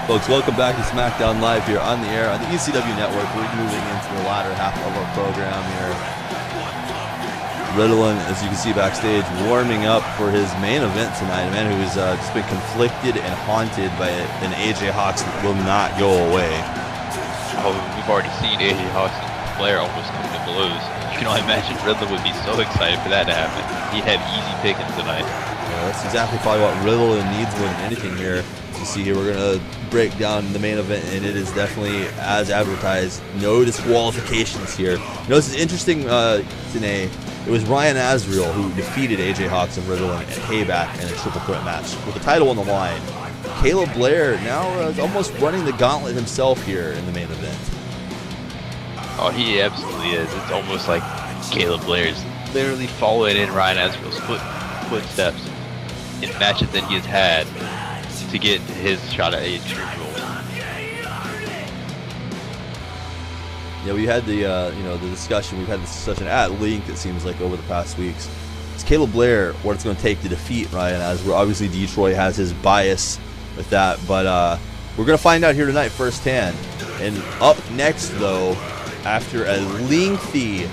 Folks, welcome back to Smackdown Live here on the air on the ECW Network. We're moving into the latter half of our program here. Riddilyn, as you can see backstage, warming up for his main event tonight. A man who has just been conflicted and haunted by an AJ Hawkx that will not go away. Oh, we've already seen AJ Hawkx and Blair almost coming to blows. You can only imagine Riddilyn would be so excited for that to happen. He'd have easy pickings tonight. Yeah, that's exactly probably what Riddilyn needs more than anything here. You see here, we're going to break down the main event, and it is definitely as advertised. No disqualifications here. You know, this is interesting, Tenay. It was Ryan Asriel who defeated AJ Hawkx and Riddilyn at Payback in a triple threat match with the title on the line. Caleb Blair now is almost running the gauntlet himself here in the main event. Oh, he absolutely is. It's almost like Caleb Blair's literally following in Ryan Asriel's footsteps in matches that he has had. to get his shot at a true goal. Yeah, we had the the discussion. We've had this discussion at length, it seems like, over the past weeks. It's Caleb Blair what it's going to take to defeat Ryan Asbury. Obviously, Detroit has his bias with that, but we're going to find out here tonight firsthand. And up next, though, after a lengthy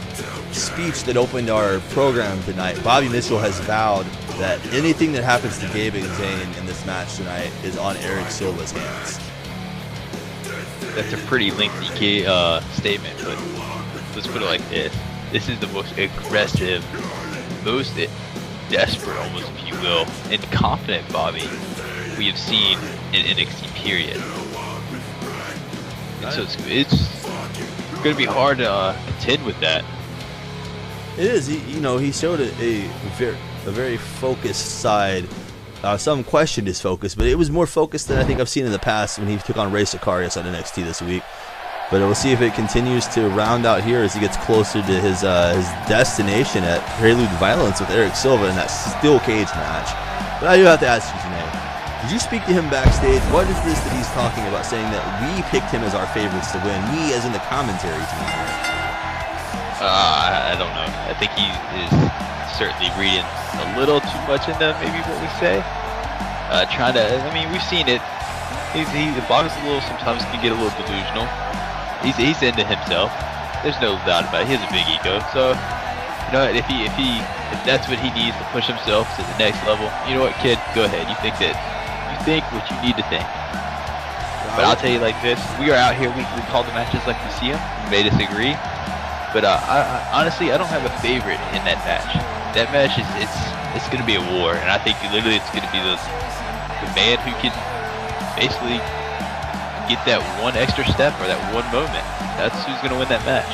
speech that opened our program tonight, Bobby Mitchell has vowed that anything that happens to Gabe Inzane in this match tonight is on Eric Silva's hands. That's a pretty lengthy statement, but let's put it like this. This is the most aggressive, most desperate, almost, if you will, and confident Bobby we have seen in NXT, period. And so it's going to be hard to contend with that. It is. He showed a very focused side. Some questioned his focus, but it was more focused than I think I've seen in the past when he took on Ray Sicarius on NXT this week. But we'll see if it continues to round out here as he gets closer to his destination at Prelude Violence with Eric Silva in that steel cage match. But I do have to ask you, Tenay, did you speak to him backstage? What is this that he's talking about, saying that we picked him as our favorites to win? We, as in the commentary team. I don't know. I think he is certainly reading a little too much into maybe what we say. Trying to, I mean, we've seen it. Bobby's sometimes can get a little delusional. He's into himself. There's no doubt about it. He has a big ego. So, if that's what he needs to push himself to the next level, you know what, kid, go ahead. You think what you need to think. But I'll tell you like this: we are out here. We call the matches like we see them. We may disagree. But honestly, I don't have a favorite in that match. That match it's going to be a war, and I think literally it's going to be the man who can basically get that one extra step or that one moment. That's who's going to win that match.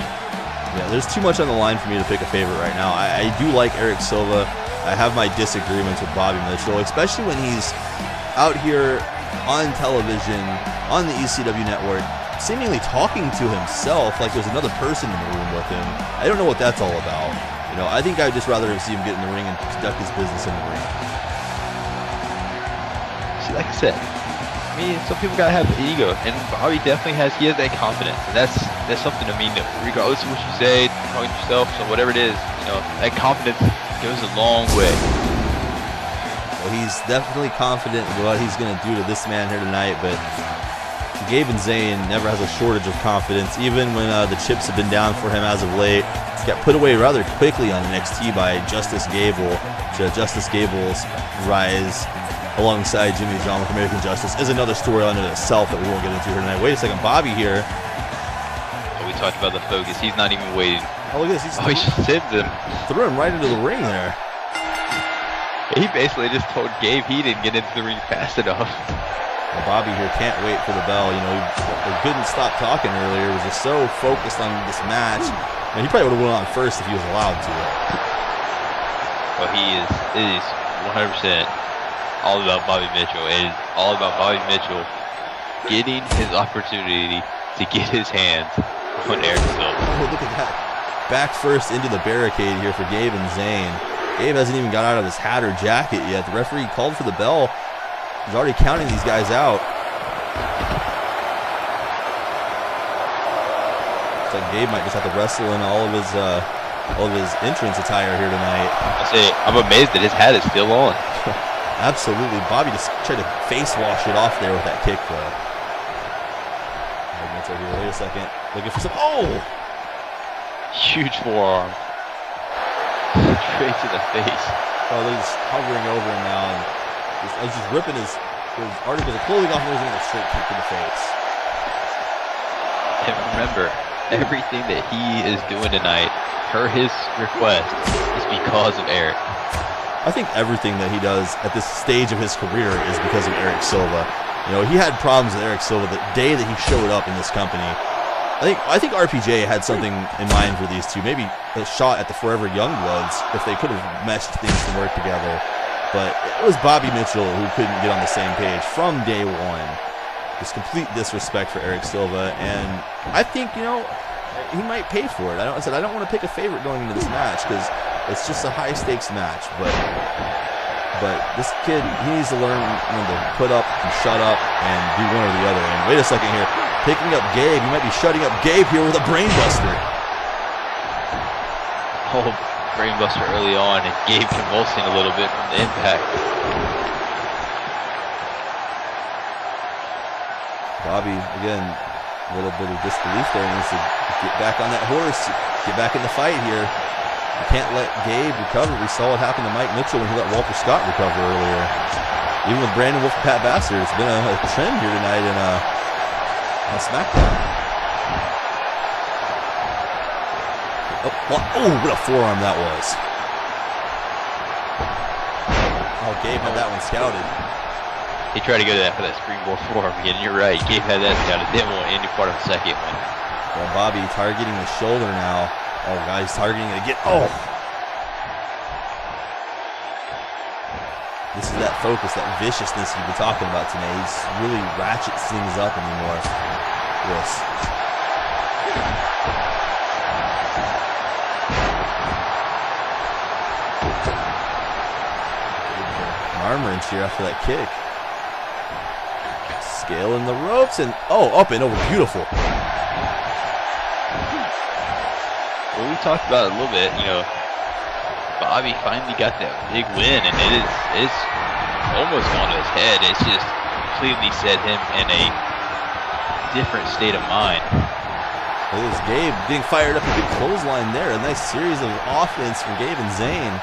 Yeah, there's too much on the line for me to pick a favorite right now. I do like Eric Silva. I have my disagreements with Bobby Mitchell, especially when he's out here on television on the ECW Network, seemingly talking to himself like there's another person in the room with him. I don't know what that's all about. I think I'd just rather see him get in the ring and conduct his business in the ring. See, like I said, I mean, some people gotta have ego, and Bobby definitely has. He has that confidence, and that's something. I mean, regardless of what you say, talking to yourself, so whatever it is, that confidence goes a long way. Well, he's definitely confident in what he's gonna do to this man here tonight, but Gabe Inzane never has a shortage of confidence, even when the chips have been down for him as of late. He got put away rather quickly on NXT by Justice Gable. Justice Gable's rise alongside Jimmy John with American Justice is another story unto itself that we won't get into here tonight. Wait a second, Bobby here. Oh, we talked about the focus. He's not even waiting. Oh, look at this. He just sends him. Threw him right into the ring there. He basically just told Gabe he didn't get into the ring fast enough. Well, Bobby here can't wait for the bell. He couldn't stop talking earlier. He was just so focused on this match. And he probably would have went on first if he was allowed to. Well, it is 100% all about Bobby Mitchell. It is all about Bobby Mitchell getting his opportunity to get his hands on Eric Silva. Oh, look at that. Back first into the barricade here for Gabe Inzane. Gabe hasn't even got out of his hat or jacket yet. The referee called for the bell. He's already counting these guys out. Looks like Gabe might just have to wrestle in all of his entrance attire here tonight. I'm amazed that his hat is still on. Absolutely. Bobby just tried to face wash it off there with that kick throw. Wait a second. Looking for some. Oh! Huge forearm. Straight to the face. Oh, they're just hovering over him now. And just ripping his articles of clothing off, and there's a straight kick to the face. And remember, everything that he is doing tonight, per his request, is because of Eric. I think everything that he does at this stage of his career is because of Eric Silva. He had problems with Eric Silva the day that he showed up in this company. I think RPJ had something in mind for these two. Maybe a shot at the Forever Youngbloods if they could have meshed things to work together. But it was Bobby Mitchell who couldn't get on the same page from day one. Just complete disrespect for Eric Silva, and I think he might pay for it. I don't want to pick a favorite going into this match because it's just a high stakes match. But But this kid, he needs to learn when to put up and shut up and do one or the other. And wait a second here. Picking up Gabe. He might be shutting up Gabe here with a brainbuster. Oh, brainbuster early on, and Gabe convulsing a little bit from the impact. Bobby, again, a little bit of disbelief there. He needs to get back on that horse, get back in the fight here. You can't let Gabe recover. We saw what happened to Mike Mitchell when he let Walter Scott recover earlier. Even with Brandon Wolfe and Pat Bastard, it's been a trend here tonight in on Smackdown. Oh, what a forearm that was. Oh, Gabe had that one scouted. He tried to go to that for that springboard forearm again. You're right. Gabe had that scouted. Didn't want any part of the second one. Well, Bobby targeting the shoulder now. Oh, guys, targeting it again. Oh! This is that focus, that viciousness you've been talking about today. He's really ratchets things up anymore. This. An arm wrench here after that kick. Scaling the ropes and, oh, up and over. Beautiful. Well, we talked about it a little bit, you know, Bobby finally got that big win, and it's almost gone to his head. It's just completely set him in a different state of mind. It was Gabe getting fired up, a good clothesline there. A nice series of offense from Gabe Inzane.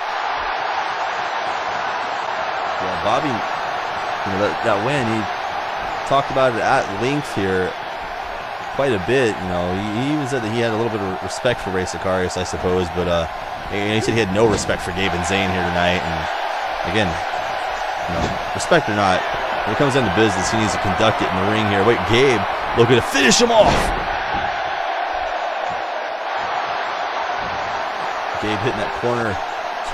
Yeah, Bobby, you know, that win, he talked about it at length here. Quite a bit, you know. He even said that he had a little bit of respect for Ray Sicarius, I suppose, but he said he had no respect for Gabe Inzane here tonight. And again, you know, respect or not, when it comes down to business, he needs to conduct it in the ring here. Wait, Gabe looking to finish him off. Gabe hitting that corner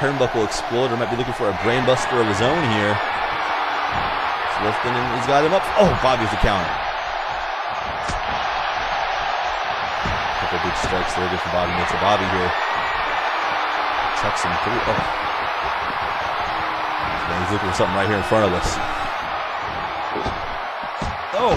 turnbuckle exploder. Might be looking for a brainbuster of his own here. He's lifting and he's got him up. Oh, Bobby's the counter. Big strikes there, good for Bobby Mitchell. Bobby here chucks him through. Oh, he's looking for something right here in front of us. Oh,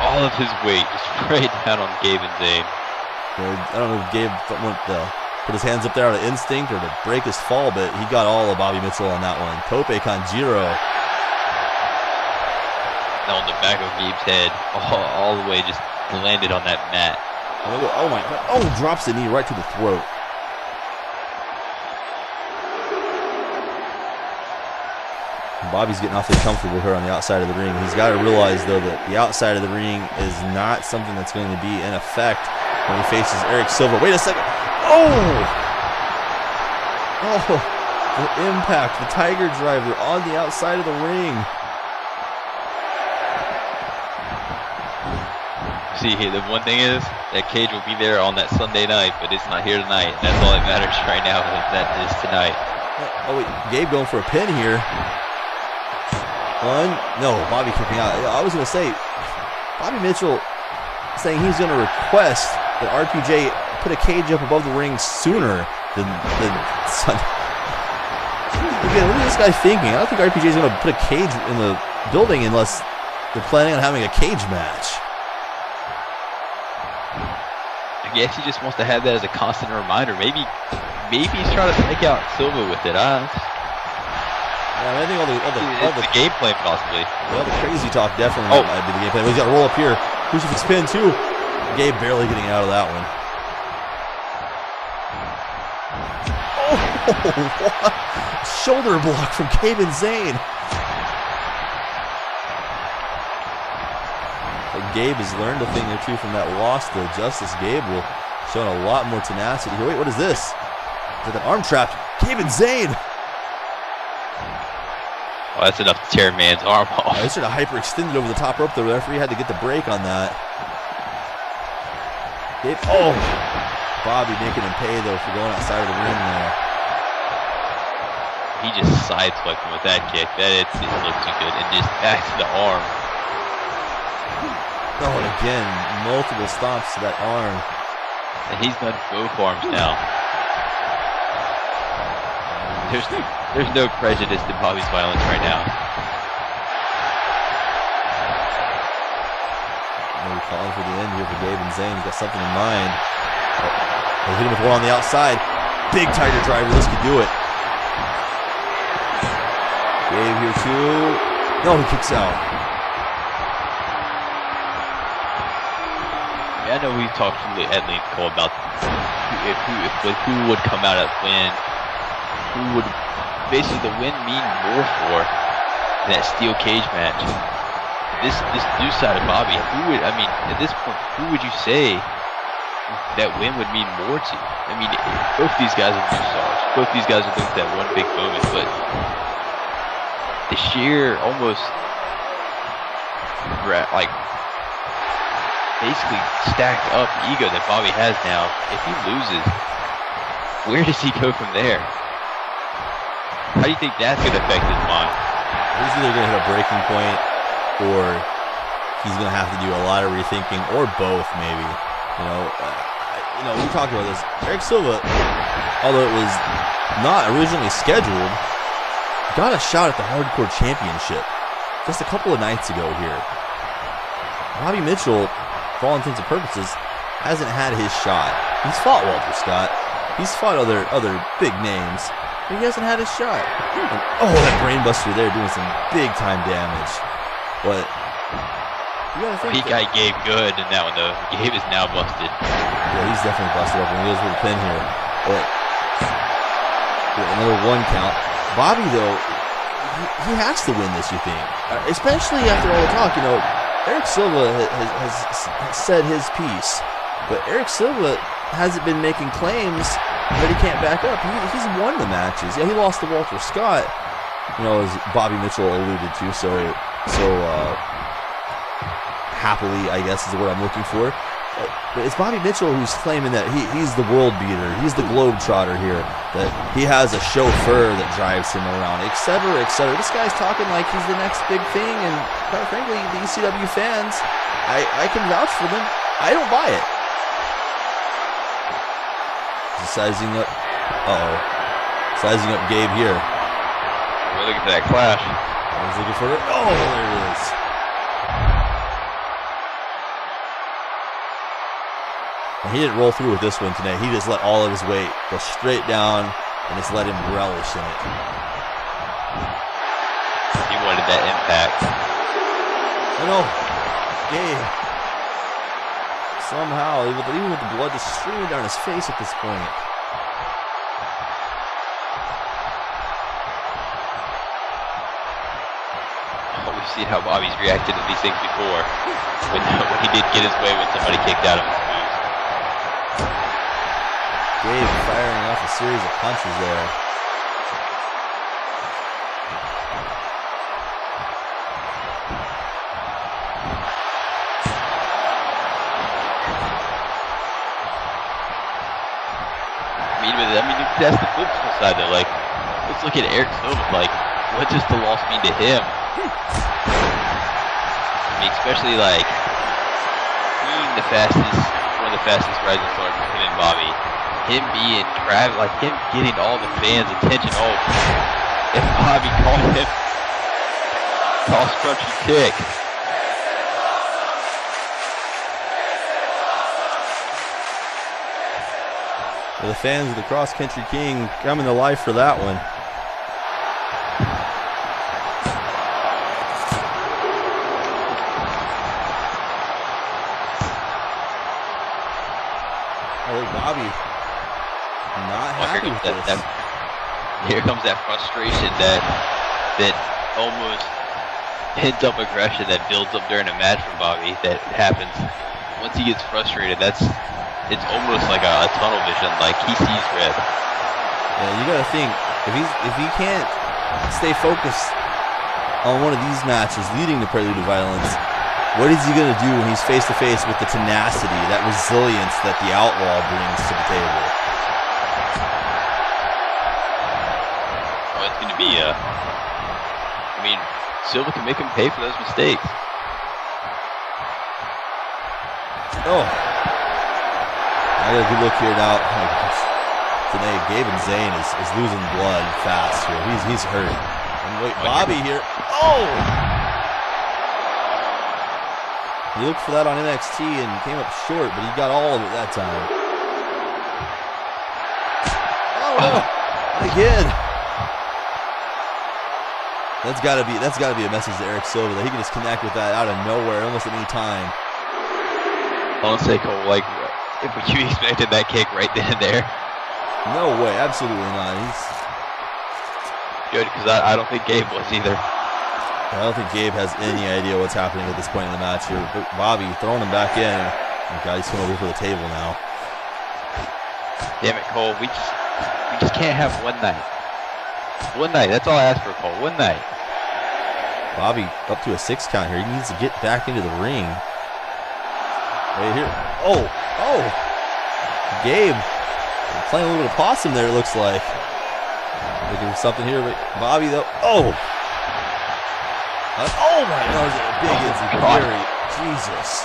all of his weight just right down on Gabe Inzane. I don't know if Gabe wanted to put his hands up there out of instinct or to break his fall, but he got all of Bobby Mitchell on that one. Tope con Giro. On the back of Gabe's head, all the way just landed on that mat. Oh my God. Oh, drops the knee right to the throat. Bobby's getting awfully comfortable here on the outside of the ring. He's got to realize, though, that the outside of the ring is not something that's going to be in effect when he faces Eric Silva. Wait a second. Oh! Oh, the impact, the Tiger Driver on the outside of the ring. See, the one thing is, that cage will be there on that Sunday night, but it's not here tonight. That's all that matters right now, that is tonight. Oh, wait, Gabe going for a pin here. One, no, Bobby kicking out. I was going to say, Bobby Mitchell saying he's going to request that RPJ put a cage up above the ring sooner than Sunday. Again, what is this guy thinking? I don't think RPJ is going to put a cage in the building unless they're planning on having a cage match. I guess he just wants to have that as a constant reminder. Maybe he's trying to take out Silva with it. Yeah, I think all the game plan possibly. All the crazy talk definitely might be the game plan. He's got to roll up here. Crucifix pin too. Gabe barely getting out of that one. Oh, what? Shoulder block from Gabe Inzane. Gabe has learned a thing or two from that loss to Justice Gable, showing a lot more tenacity here. Wait, what is this? Is that an arm trap? Gabe Inzane! Oh, that's enough to tear a man's arm off. He sort of hyperextended over the top rope there. The referee had to get the break on that. Gabe, oh! Bobby making him pay, though, for going outside of the ring there. He just sideswiped him with that kick. That didn't look too good. And just back to the arm. Oh, and again, multiple stomps to that arm. And he's done both arms now. There's no prejudice to Bobby's violence right now. Maybe calling for the end here for Gabe Inzane. He's got something in mind. They hit him with one on the outside. Big Tiger driver. This could do it. Gabe here too. No, he kicks out. I know we've talked at length, Cole, about who would come out at win, who would basically the win mean more for in that steel cage match. This new side of Bobby, at this point, who would you say that win would mean more to? I mean, both these guys are new stars. Both these guys are looking for that one big moment, but the sheer almost like basically stacked up ego that Bobby has now, if he loses, where does he go from there? How do you think that's going to affect his mind? He's either going to hit a breaking point, or he's going to have to do a lot of rethinking, or both maybe. We talked about this. Eric Silva, although it was not originally scheduled, got a shot at the Hardcore Championship just a couple of nights ago here. Bobby Mitchell, for all intents and purposes, hasn't had his shot. He's fought Walter Scott. He's fought other big names, but he hasn't had his shot. And, that brainbuster there doing some big time damage. But you gotta think. He got Gabe good in that one though. Gabe is now busted. Yeah, he's definitely busted up. And he goes with a pin here. But another 1 count. Bobby though, he has to win this. You think, especially after all the talk, Eric Silva has said his piece, but Eric Silva hasn't been making claims that he can't back up. He's won the matches. Yeah, he lost to Walter Scott, as Bobby Mitchell alluded to, so happily, I guess is the word I'm looking for. But it's Bobby Mitchell who's claiming that he's the world beater, he's the globetrotter here, that he has a chauffeur that drives him around, etc., etc. This guy's talking like he's the next big thing, and quite frankly, the ECW fans, I can vouch for them. I don't buy it. He's sizing up. Sizing up Gabe here. We're looking for that clash. He's looking for it. Oh, there it is. And he didn't roll through with this one today. He just let all of his weight go straight down and just let him relish in it. He wanted that impact. Gabe, somehow, even with the blood just streaming down his face at this point. We've seen how Bobby's reacted to these things before. When he did get his way when somebody kicked out of his moves. Gabe firing off a series of punches there. That's the flip side though. Like, let's look at Eric Silva. Like, what does the loss mean to him? Especially like being one of the fastest rising stars for him and Bobby. Him being him getting all the fans' attention. If Bobby called him cross-country kick. The fans of the Cross Country King coming to life for that one. I think Bobby not happy with this. Here comes that frustration that almost pent up aggression that builds up during a match for Bobby. That happens once he gets frustrated. It's almost like a tunnel vision, like he sees red. Yeah, you gotta think, if he can't stay focused on one of these matches leading to Prelude to Violence, what is he gonna do when he's face to face with the tenacity, that resilience that the Outlaw brings to the table? Oh, it's gonna be Silva can make him pay for those mistakes. I got a good look here now. Tenay. Gabe Inzane is losing blood fast here. He's hurt. And wait, Bobby here. Oh! He looked for that on NXT and came up short, but he got all of it that time. Oh no! Again. That's gotta be a message to Eric Silva that he can just connect with that out of nowhere almost at any time. Honestly, Cole, like, if you expected that kick right then and there. No way, absolutely not. He's good, because I don't think Gabe was either. I don't think Gabe has any idea what's happening at this point in the match here. Bobby throwing him back in. Oh God, he's coming over for the table now. Damn it, Cole. We just can't have one night. One night. That's all I ask for, Cole. One night. Bobby up to a 6 count here. He needs to get back into the ring. Right here. Oh. Gabe playing a little bit of possum there, it looks like. Looking for something here. But Bobby, though. Oh my God. That was a big Enziguri. Jesus.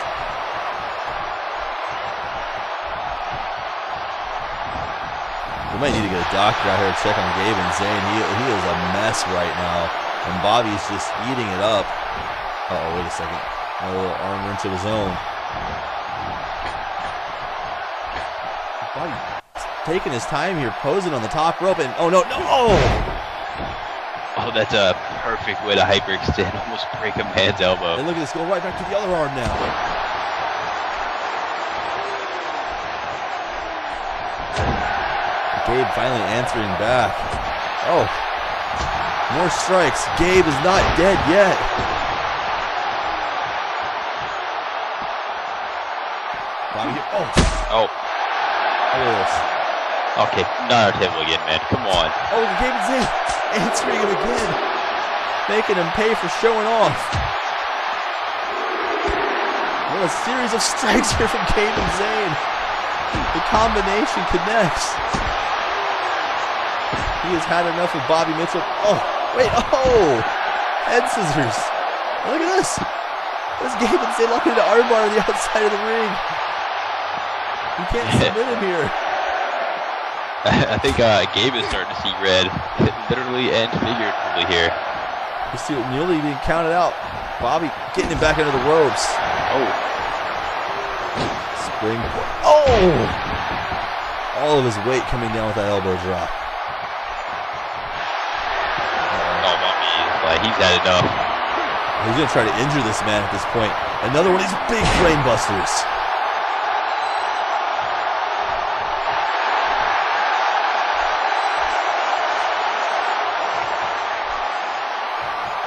We might need to get a doctor out here to check on Gabe Inzane. He is a mess right now. And Bobby's just eating it up. Uh-oh, wait a second. A little arm wrench of his own. Bobby taking his time here, posing on the top rope, and oh no! Oh, that's a perfect way to hyperextend, almost break a man's elbow. And look at this, go right back to the other arm now. Gabe finally answering back. Oh, more strikes. Gabe is not dead yet. Bobby here. Oh. Look at this. Okay, not our table again, man. Come on. Oh, Gabe Inzane answering him again. Making him pay for showing off. What a series of strikes here from Gabe Inzane. The combination connects. He has had enough of Bobby Mitchell. Oh, wait, head scissors. Look at this. This Gabe Inzane locking into armbar on the outside of the ring. You can't submit him here. I think Gabe is starting to see red, literally and figuratively here. You see it nearly being counted out. Bobby getting him back under the ropes. Oh. Springboard. Oh! All of his weight coming down with that elbow drop. Oh, Bobby is like, he's had enough. He's going to try to injure this man at this point. Another one of these big brain busters.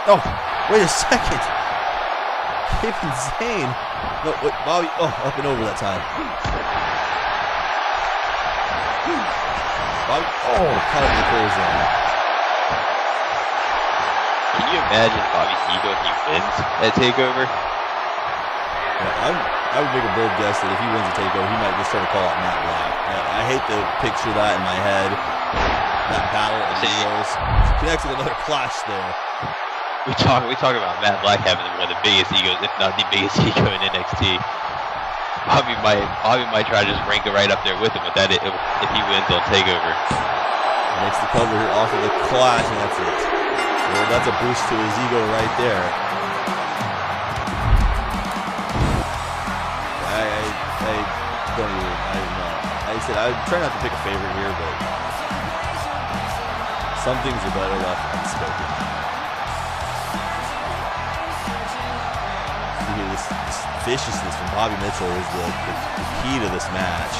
Oh, wait a second. Gabe Inzane. No, wait, Bobby. Oh, up and over that time. Bobby. Oh, caught him in the clothesline. Can you imagine Bobby's ego if he wins that takeover? Yeah, I would make a bold guess that if he wins the takeover, he might just start to call out Matt Black. I hate to picture that in my head. That battle of egos. Connects with another clash there. We talk about Matt Black having one of the biggest egos, if not the biggest ego in NXT. Bobby might try to just rank it right up there with him with that if he wins on Takeover. Makes the cover here off of the clash, and that's it. Well, that's a boost to his ego right there. I don't even. I said I try not to pick a favorite here, but some things are better left unspoken. This viciousness from Bobby Mitchell is the key to this match.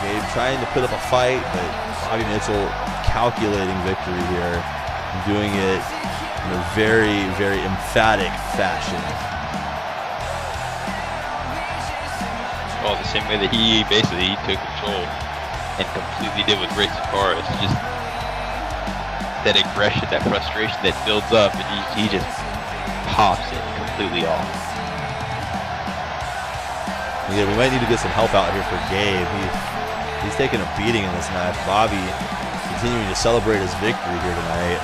Gabe trying to put up a fight, but Bobby Mitchell calculating victory here, doing it in a very, very emphatic fashion. Well, the same way that he basically took control and completely did with Ray Sakara. It's just that aggression, that frustration that builds up, and he just pops it completely off. Yeah, we might need to get some help out here for Gabe. He's taking a beating in this match. Bobby continuing to celebrate his victory here tonight.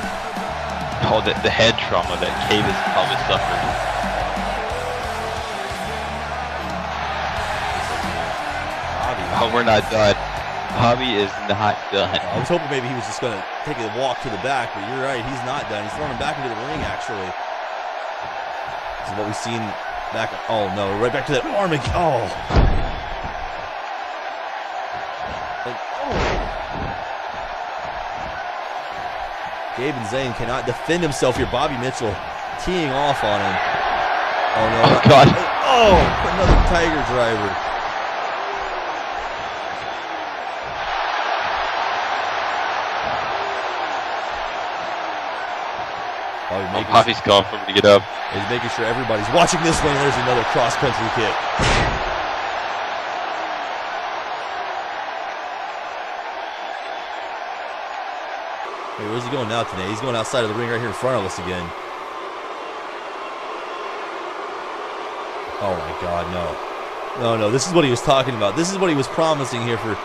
Oh, the head trauma that Gabe has probably suffered. Bobby. Oh, on, we're not done. Bobby is not done. I was hoping maybe he was just going to take a walk to the back, but you're right, he's not done. He's throwing him back into the ring, actually. This is what we've seen back. Oh, no, right back to that arm again. Oh. Gabe Inzane cannot defend himself here. Bobby Mitchell teeing off on him. Oh, no. Oh, God. Oh, another Tiger driver. Bobby's calling for him to get up. He's making sure everybody's watching this one. There's another cross-country kick. Wait, where's he going now today? He's going outside of the ring right here in front of us again. Oh my God, no. No, no, this is what he was talking about. This is what he was promising here for.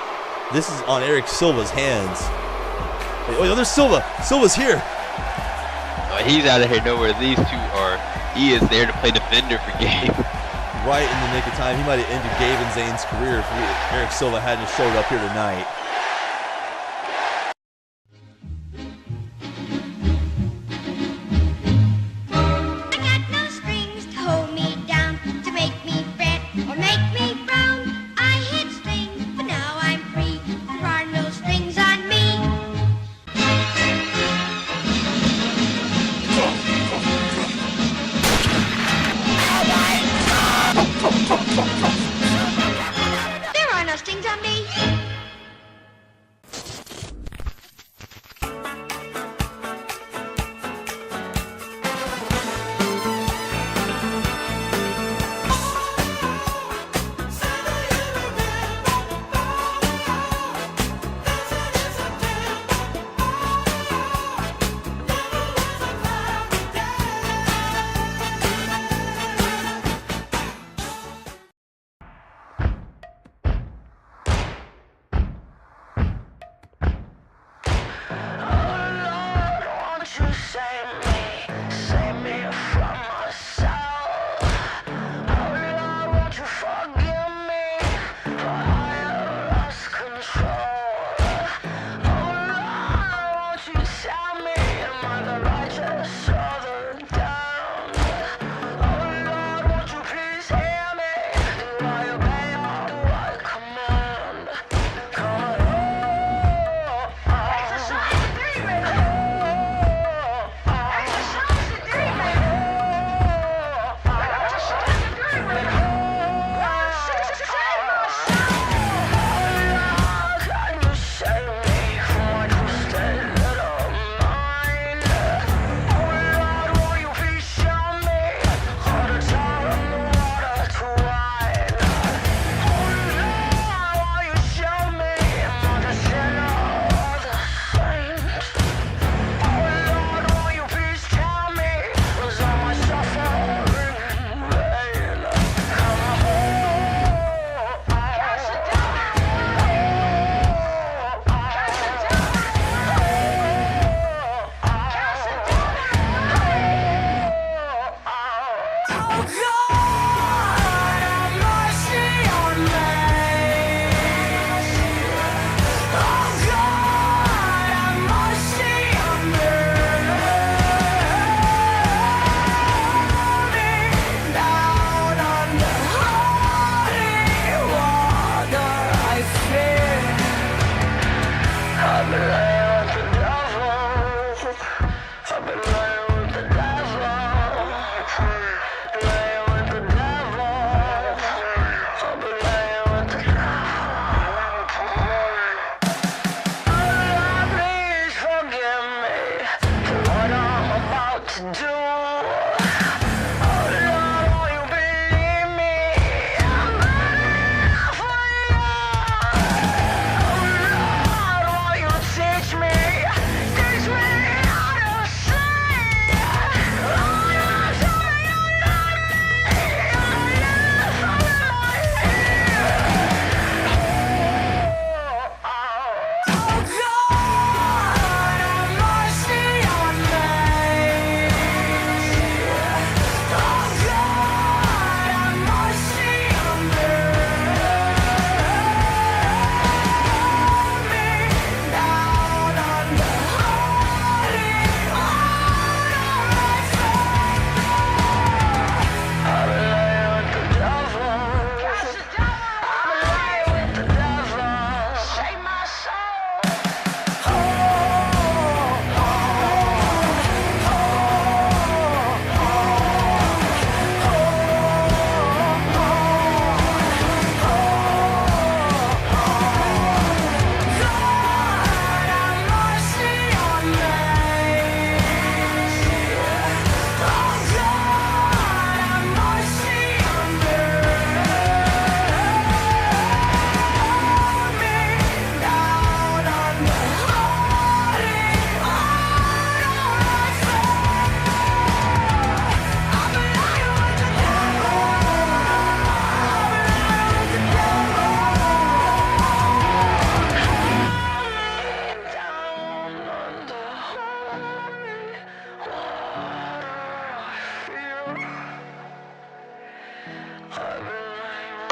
This is on Eric Silva's hands. Oh, there's Silva. Silva's here. He's out of here nowhere. These two are. He is there to play defender for Gabe. Right in the nick of time. He might have ended Gabe Inzane's career if Eric Silva hadn't showed up here tonight.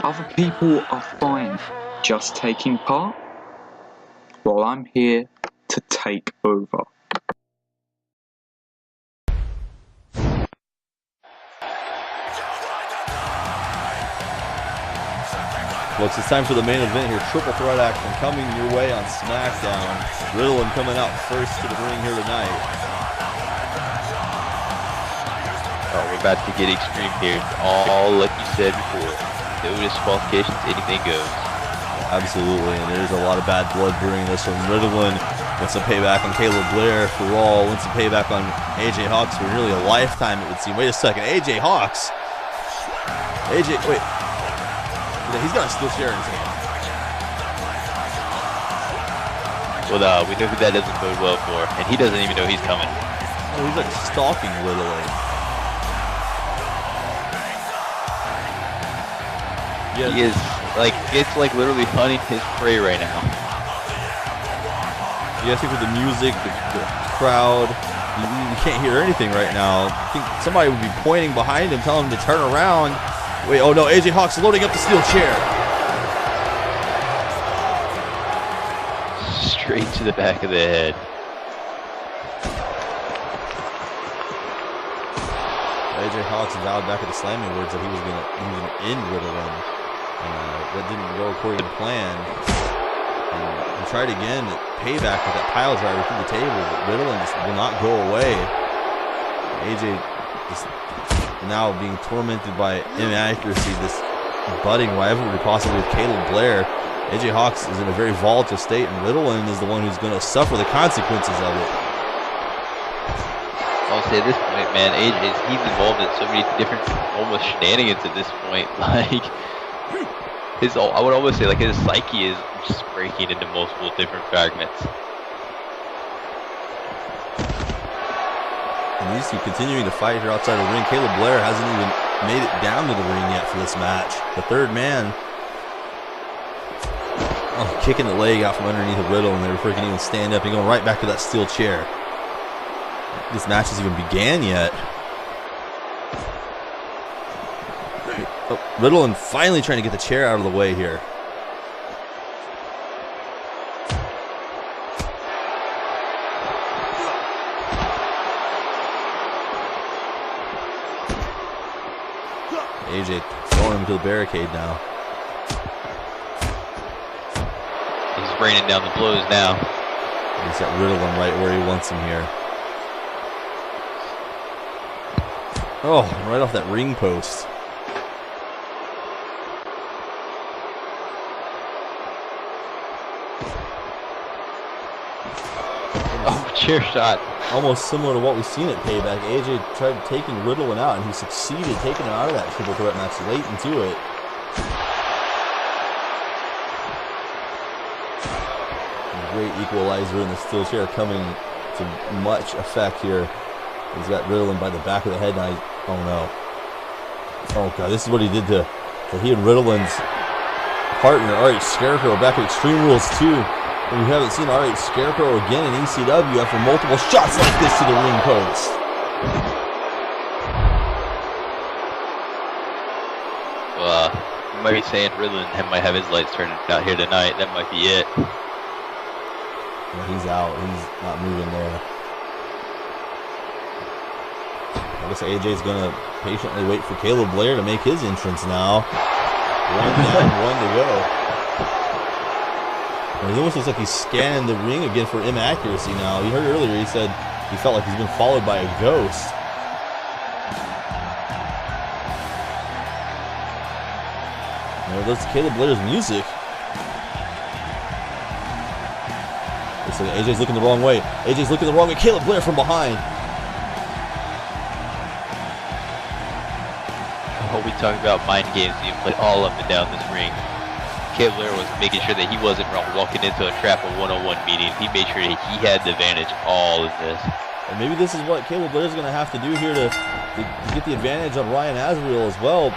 Other people are fine just taking part, while I'm here to take over. Folks, it's time for the main event here. Triple threat action coming your way on Smackdown. Riddilyn coming out first to the ring here tonight. Oh, we're about to get extreme here. All like you said before. No disqualifications, anything goes. Absolutely, and there's a lot of bad blood brewing this one. Riddilyn wants some payback on Caleb Blair for Raw, wants some payback on AJ Hawkx for nearly a lifetime, it would seem. Wait a second, AJ Hawkx? Wait. He's got a steel chair in his hand. Well, we know who that doesn't bode well for, and he doesn't even know he's coming. Oh, he's like stalking Riddilyn. He is like, it's like literally hunting his prey right now. You guys think with the music, the crowd, you can't hear anything right now. I think somebody would be pointing behind him, telling him to turn around. Wait, oh no, AJ Hawkx loading up the steel chair. Straight to the back of the head. AJ Hawkx vowed back at the slamming words that he was gonna end Riddilyn. That didn't go according to plan. And he tried again at payback with that pile driver through the table, but Riddilyn just will not go away. AJ just now being tormented by inaccuracy, this budding rivalry possibly with Caleb Blair. AJ Hawkx is in a very volatile state, and Riddilyn is the one who's going to suffer the consequences of it. I'll say at this point, man, he's involved in so many different almost shenanigans at this point. Like, I would almost say, like, his psyche is just breaking into multiple different fragments. And he's continuing to fight here outside the ring. Caleb Blair hasn't even made it down to the ring yet for this match. The third man. Oh, kicking the leg out from underneath the Riddle, and they were freaking even stand up and going right back to that steel chair. This match hasn't even began yet. Oh, Riddilyn finally trying to get the chair out of the way here. AJ throwing him to the barricade now. He's raining down the blows now. He's got Riddilyn right where he wants him here. Oh, right off that ring post. Oh, chair shot. Almost similar to what we've seen at Payback. AJ tried taking Riddilyn out, and he succeeded taking him out of that triple threat match late into it. Great equalizer in the steel chair coming to much effect here. He's got Riddilyn by the back of the head, and oh no. Oh god, this is what he did to he and Riddilyn's partner, RH Scarecrow, back at Extreme Rules 2. And we haven't seen RH Scarecrow again in ECW after multiple shots like this to the ring post. Well, you might be saying Riddilyn might have his lights turned out here tonight. That might be it. Yeah, he's out. He's not moving there. I guess AJ's going to patiently wait for Caleb Blair to make his entrance now. One down, one to go. And it almost looks like he's scanning the ring again for inaccuracy now. You heard earlier he said he felt like he's been followed by a ghost. There goes Caleb Blair's music. Looks like AJ's looking the wrong way. AJ's looking the wrong way. Caleb Blair from behind. Oh, we talked about mind games being played all up and down this ring. Caleb Blair was making sure that he wasn't walking into a trap of one-on-one meetings. He made sure that he had the advantage all of this. And maybe this is what Caleb Blair's going to have to do here to get the advantage on Ryan Asriel as well.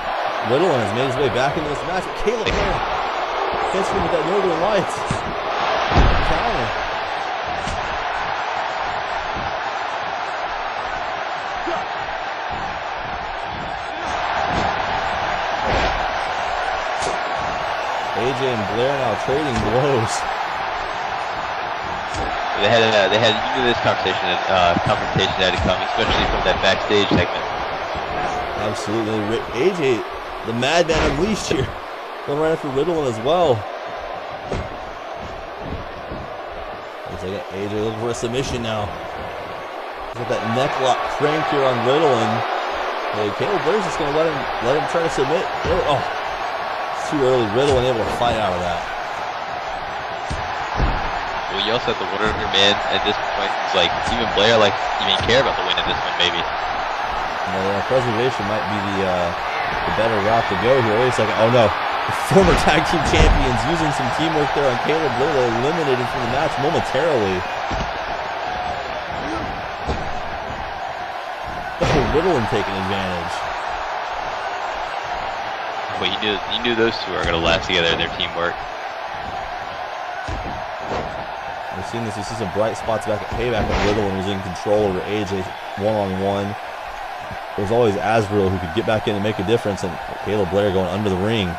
Riddilyn has made his way back into this match. But Caleb Blair hits him with that Northern Lights. Counter. AJ and Blair now trading blows. They had you knew this confrontation had to come, especially from that backstage segment. Absolutely. AJ, the Madman Unleashed here, going right after Riddilyn as well. Looks like AJ looking for a submission now. He's got that neck lock crank here on Riddilyn. Hey, Caleb Blair's just going to let him try to submit. Oh, it's too early. Riddilyn able to fight out of that. Well, you also have to wonder, man, at this point, it's like, even Blair, like, even care about the win at this one, maybe. Yeah, preservation might be the better route to go here. Wait a second. Oh, no. The former tag team champions using some teamwork there on Caleb Blair. They eliminated from the match momentarily. Oh, Riddilyn taking advantage. Well, you knew those two are going to last together in their teamwork. We've seen this. You see some bright spots back at Payback when Riddilyn was in control over AJ one-on-one. It was always Azrael who could get back in and make a difference, and Caleb Blair going under the ring.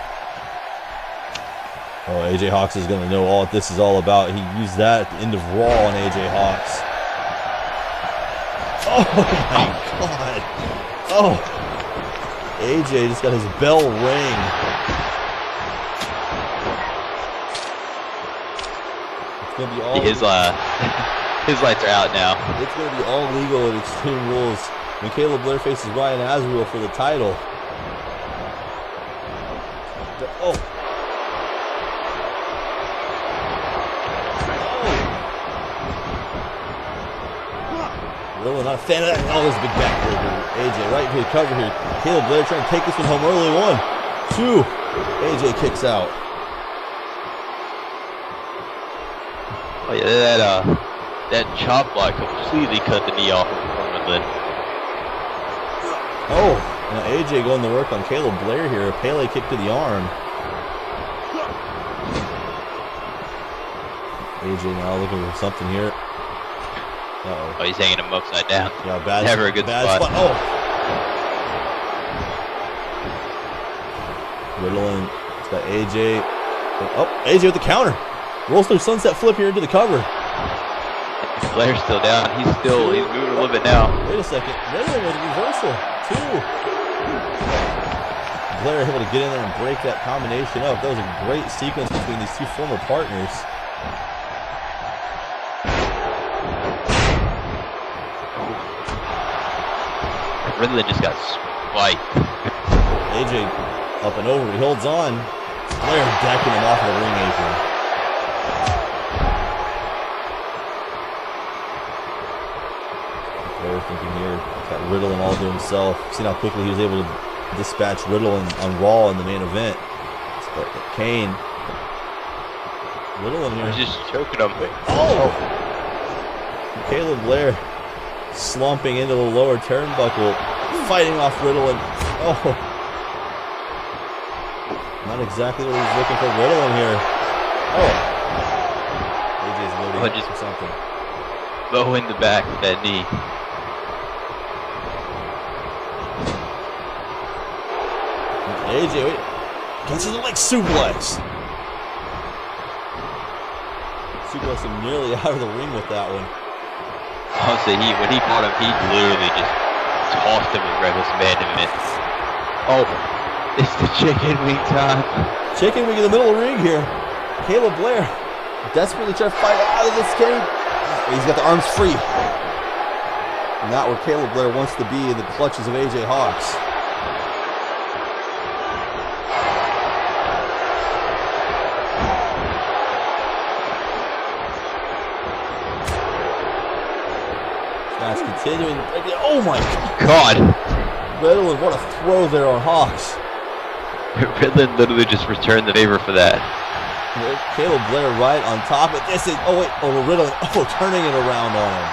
Oh, AJ Hawkx is going to know what this is all about. He used that at the end of Raw on AJ Hawkx. Oh my God. Oh. AJ just got his bell ring. It's going to be all his lights are out now. It's going to be all legal at Extreme Rules when Caleb Blair faces Ryan Azrael for the title. Oh. Riddilyn not a fan of that. Oh, there's a big backbreaker. AJ right to the cover here. Caleb Blair trying to take this one home early. 1, 2. AJ kicks out. Oh yeah, that chop block completely cut the knee off of Riddilyn. Oh, and AJ going to work on Caleb Blair here. A Pele kick to the arm. AJ now looking for something here. Uh-oh. Oh, he's hanging him upside down. Yeah, bad. Never a good spot. Oh. Riddilyn, it's got AJ. Oh, AJ with the counter. Rolls through sunset flip here into the cover. Blair's still down. He's moving a little bit now. Wait a second. Riddilyn with a reversal. 2. Blair able to get in there and break that combination up. That was a great sequence between these two former partners. Riddilyn just got spiked. AJ up and over. He holds on. Blair decking him off of the ring apron. Blair thinking here, got Riddilyn all to himself. See how quickly he was able to dispatch Riddilyn on Raw in the main event. Kane. Riddilyn here. He's just choking him. Oh! Caleb Blair slumping into the lower turnbuckle, fighting off Riddilyn. Oh. Not exactly what he's looking for. Riddilyn here. Oh. AJ's loading for something. Bow in the back with that knee. AJ, wait. Catches him like suplex. Suplex him nearly out of the ring with that one. I'll say when he caught him, he literally just tossed him with reckless abandonment. Oh, it's the chicken wing time. Chicken wing in the middle of the ring here. Caleb Blair desperately trying to fight out of this game. He's got the arms free. Not where Caleb Blair wants to be in the clutches of AJ Hawkx. Match continuing. Oh my God. Riddilyn, what a throw there on Hawkx. Riddilyn literally just returned the favor for that. Caleb Blair right on top of this. Oh wait, oh Riddilyn, oh turning it around on him.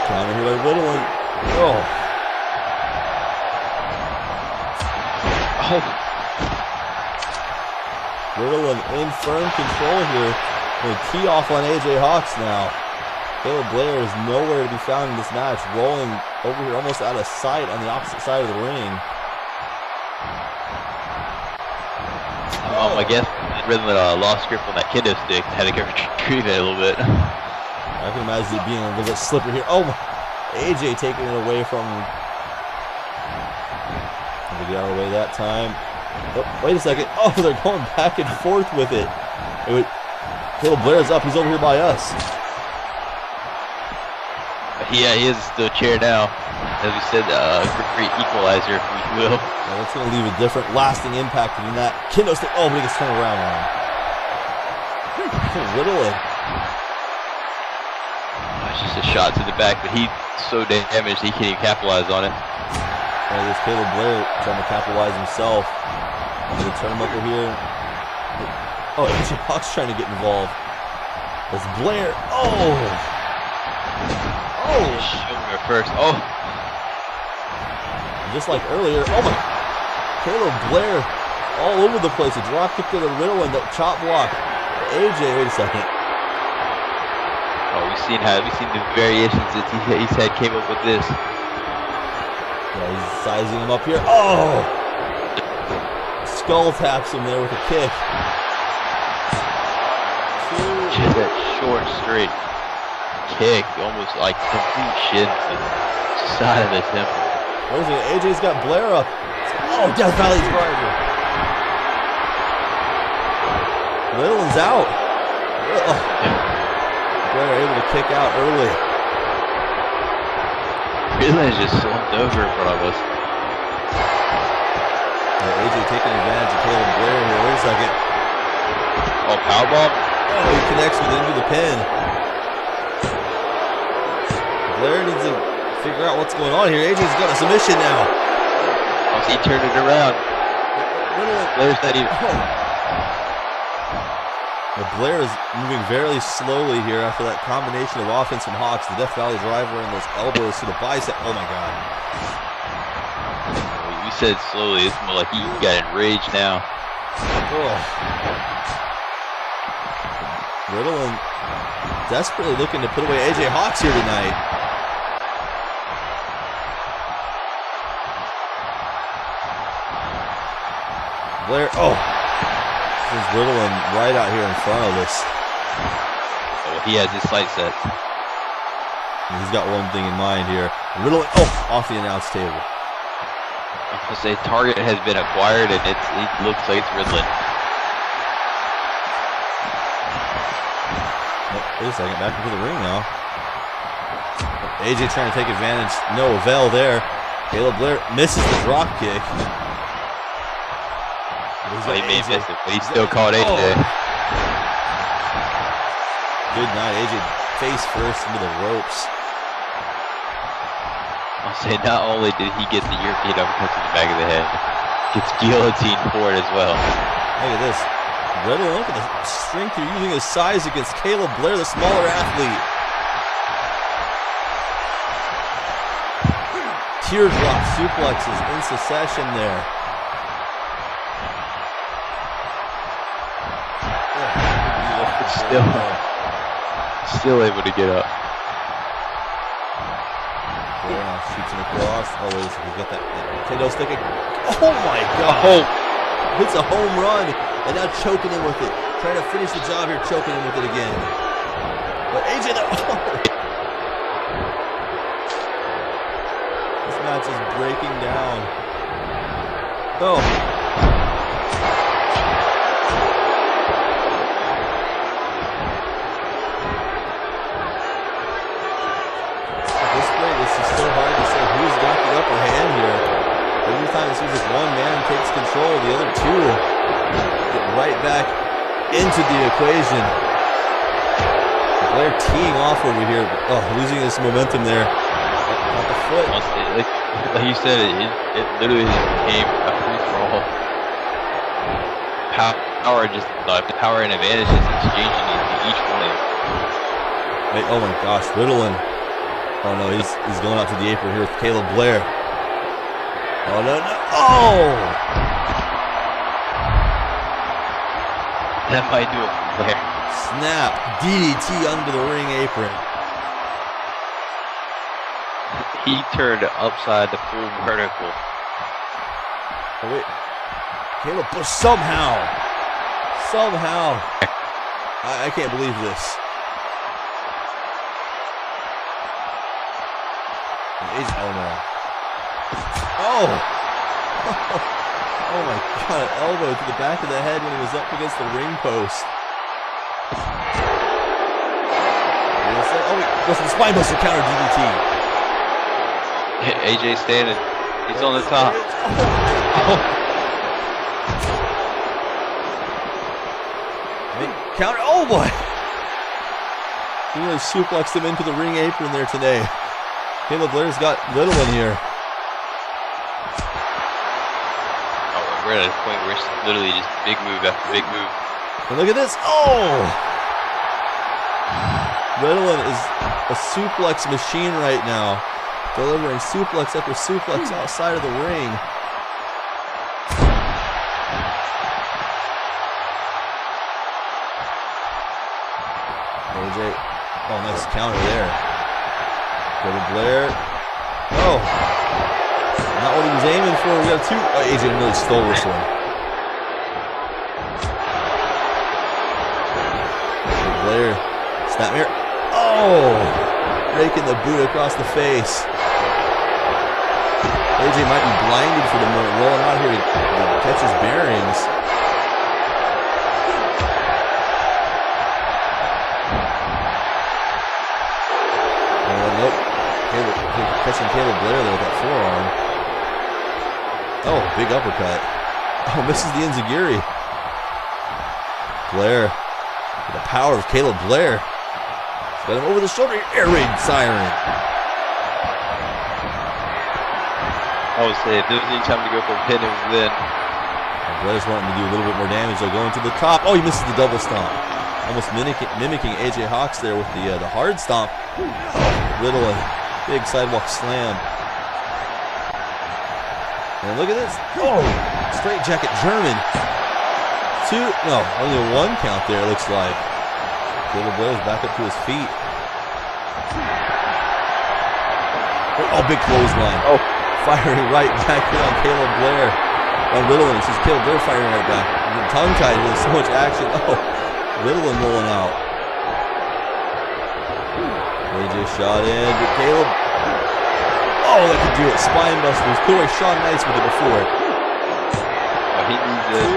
Counter here by Riddilyn. Oh. Riddilyn in firm control here. Going to tee off on AJ Hawkx now. Caleb Blair is nowhere to be found in this match, rolling over here almost out of sight on the opposite side of the ring. I guess Riddilyn lost grip on that kendo stick and had to go retrieve it a little bit. I can imagine it being a little bit slippery here. Oh, AJ taking it away from him. To get out of the way that time. Oh, wait a second. Oh, they're going back and forth with it. Caleb Blair's up. He's over here by us. Yeah, he is still chair now. As we said, great equalizer, if we will. Yeah, that's going to leave a different lasting impact than that kendo stick. Oh, but he gets turned around on him. Riddilyn. It's just a shot to the back, but he's so damaged he can't even capitalize on it. Yeah, there's Caleb Blair trying to capitalize himself. They turn him over here. Oh, AJ Hawkx trying to get involved. There's Blair. Oh! Oh! Shoulder first. Oh! Just like earlier. Oh my! Caleb Blair all over the place. A drop kick to the Riddilyn, that chop block. AJ, wait a second. Oh, we've seen the variations that he's had came up with this. Yeah, he's sizing him up here. Oh! Skull taps him there with a kick. Just that short, straight kick, almost like complete shin to the side of the temple. What is it? AJ's got Blair up. Oh, Death Valley driver. Riddilyn's out. Oh. Blair able to kick out early. Riddilyn is just slumped over in front of us. AJ taking advantage of Caleb Blair here. Wait a second. Oh, powerbomb? Oh, he connects with into the pin. Blair needs to figure out what's going on here. AJ's got a submission now. Oh, he turned it around. Blair's not even... But Blair is moving very slowly here after that combination of offense from Hawkx, the Death Valley driver, and those elbows to the bicep. Oh my God. We said slowly. It's more like he got enraged now. Oh. Riddilyn desperately looking to put away AJ Hawkx here tonight. Blair, oh. This is Riddilyn right out here in front of us. Oh, he has his sight set. And he's got one thing in mind here. Riddilyn, oh, off the announce table. I was going to say, target has been acquired, and it looks like it's Riddilyn. Oh, wait a second, back into the ring now. AJ trying to take advantage, no avail there. Caleb Blair misses the drop kick. He may have missed it, but he still caught AJ. Oh. Good night, AJ face first into the ropes. I'll say not only did he get the European uppercut to the back of the head, gets guillotined for it as well. Look at this. Riddilyn, look at the strength you're using his size against Caleb Blair, the smaller athlete. Teardrop suplexes in succession there. Still able to get up. Blair now shoots him across. Oh, wait a second. He's got that kendo stick. Oh my God. Oh. It's a home run. And now choking him with it. Trying to finish the job here, choking him with it again. But AJ, this match is breaking down. Oh. This is so hard to say who's got the upper hand here. Every time it seems like one man takes control, the other two get right back into the equation. Blair teeing off over here. Oh, losing his momentum there. Got the foot. Like you said, it literally became a free-for-all. Power just, power and advantage is exchanging into each one. Wait, oh my gosh, Riddilyn. Oh no, he's going out to the apron here with Caleb Blair. Oh no, no. Oh! That might do it from Blair. Snap. DDT under the ring apron. he turned upside the full vertical. Oh, wait. Caleb Bush somehow. I can't believe this. Oh no. Oh! Oh my god, an elbow to the back of the head when he was up against the ring post. Oh, wait, the spine buster counter DDT. AJ standing. He's on the top. Counter. Oh boy! He really suplexed him into the ring apron there today. Caleb Blair's got Riddilyn here. Oh, we're at a point where it's literally just big move after big move. And look at this. Oh! Riddilyn is a suplex machine right now. Delivering suplex after suplex outside of the ring. AJ. Oh, nice counter there. Caleb Blair. Oh. Not what he was aiming for. We got two. Oh, AJ really stole this one. Blair. Snap here. Oh! Raking the boot across the face. AJ might be blinded for the moment, rolling out here to catch his bearings. Nope. Catching Caleb Blair there with that forearm. Oh, big uppercut. Oh, misses the enziguri. Blair. The power of Caleb Blair. Got him over the shoulder. Air raid siren. I would say if there was any time to go for a pin, it was then. Blair's wanting to do a little bit more damage. They're going to the top. Oh, he misses the double stomp. Almost mimicking AJ Hawkx there with the hard stomp. Riddilyn, big sidewalk slam. And look at this. Oh, straight jacket German. Only a one count there, it looks like. Caleb Blair's back up to his feet. Oh, big clothesline. Oh, firing right back here on Caleb Blair. On Riddilyn, it's just Caleb Blair firing right back. Tongue-tied, there's so much action. Oh, Riddilyn rolling out. AJ shot in, but Caleb. Oh, that could do it. Spine busters. Put away Shawn Nice with it before. Oh, he needs it.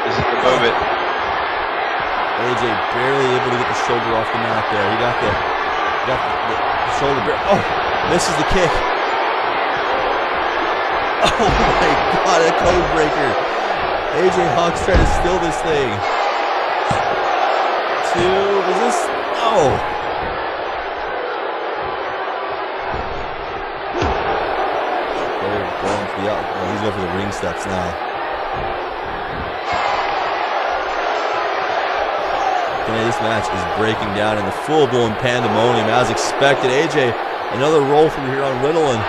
This is the moment. AJ barely able to get the shoulder off the mat there. He got the shoulder. Oh, misses the kick. Oh my god, a code breaker. AJ Hawkx trying to steal this thing. Is this? Oh. He's going for the ring steps now. This match is breaking down in the full-blown pandemonium as expected. AJ, another roll from here on Riddilyn.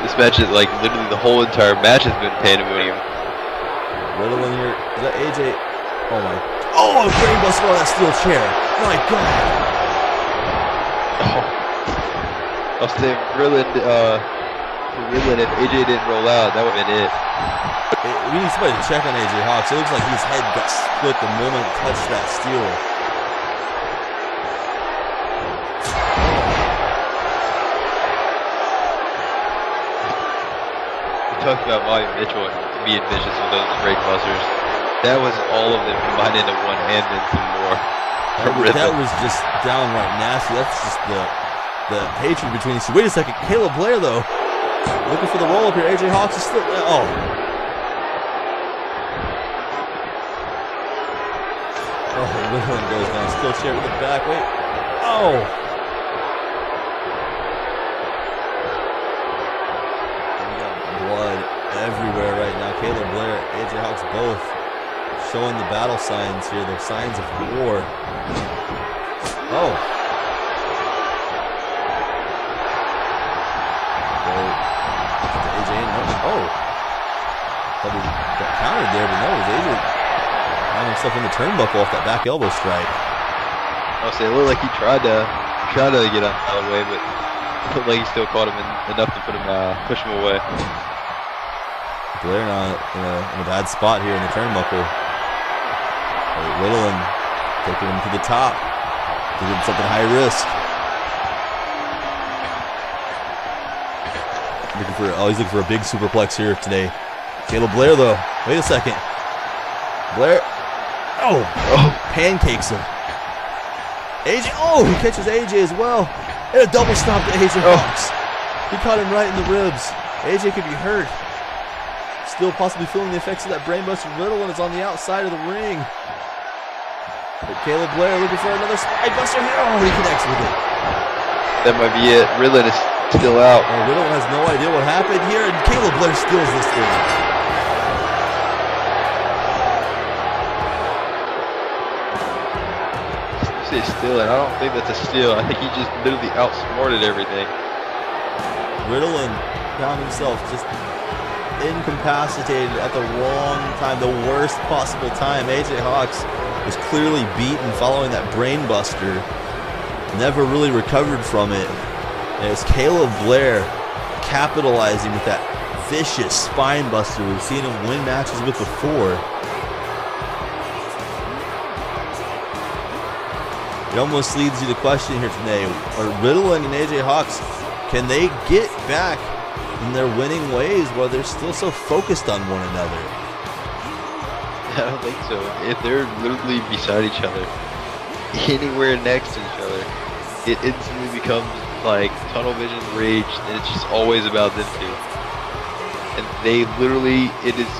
This match is like literally the whole entire match has been pandemonium. Riddilyn here. Is that AJ? Oh my. Oh, a brainbuster on that steel chair. My god. Oh. I'll say Riddilyn, if AJ didn't roll out, that would have been it. We need somebody to check on AJ Hawkx. It looks like his head got split the moment it touched that steel. We talked about Bobby Mitchell being vicious with those brain busters. That was all of them combined into one and then some more. That was just downright nasty. That's just the hatred between these two. Wait a second, Caleb Blair though, looking for the roll up here. AJ Hawkx is still. Oh. Oh, Riddilyn goes down. Steel chair to the back. Wait. Oh. We got blood everywhere right now. Caleb Blair, AJ Hawkx both showing the battle signs here. The signs of war. Oh. AJ in. Oh. Probably got countered there, but no, it was AJ. Found himself in the turnbuckle off that back elbow strike. I'll say it looked like he tried to trying to get out of the way, but looked like he still caught him enough to push him away. Blair now in a bad spot here in the turnbuckle. Riddilyn taking him to the top, doing something high risk. He's looking for a big superplex here today. Caleb Blair though. Wait a second. Blair. Oh, pancakes him. AJ. Oh, he catches AJ as well. And a double stomp to AJ Hawkx. He caught him right in the ribs. AJ could be hurt. Still possibly feeling the effects of that brainbuster. Riddilyn is on the outside of the ring. But Caleb Blair looking for another spinebuster here. Oh, he connects with it. That might be it. Riddilyn is still out. Riddilyn has no idea what happened here, and Caleb Blair steals this thing. Say stealing. I don't think that's a steal. I think he just literally outsmarted everything. Riddilyn found himself just incapacitated at the wrong time, the worst possible time. AJ Hawkx was clearly beaten following that brainbuster. Never really recovered from it. And it's Caleb Blair capitalizing with that vicious spine buster we've seen him win matches with before. It almost leads you to question here today, are Riddilyn and AJ Hawkx, can they get back in their winning ways while they're still so focused on one another? I don't think so. If they're literally beside each other, anywhere next to each other, it instantly becomes like tunnel vision rage, and it's just always about them two. And they literally, it is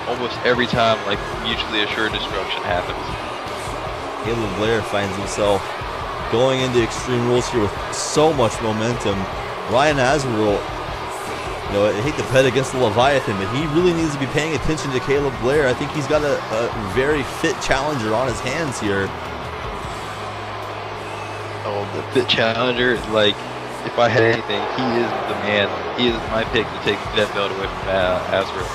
almost every time like mutually assured destruction happens. Caleb Blair finds himself going into Extreme Rules here with so much momentum. Ryan Asriel, I hate to bet against the Leviathan, but he really needs to be paying attention to Caleb Blair. I think he's got a very fit challenger on his hands here. Oh, the fit challenger is like, if I had anything, he is the man. He is my pick to take that belt away from Asriel.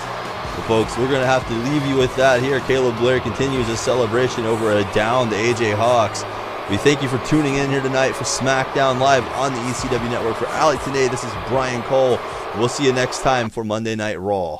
Well, folks, we're going to have to leave you with that here. Caleb Blair continues his celebration over a down to AJ Hawkx. We thank you for tuning in here tonight for Smackdown Live on the ECW Network. For Alec Tenay, this is Brian Cole. We'll see you next time for Monday Night Raw.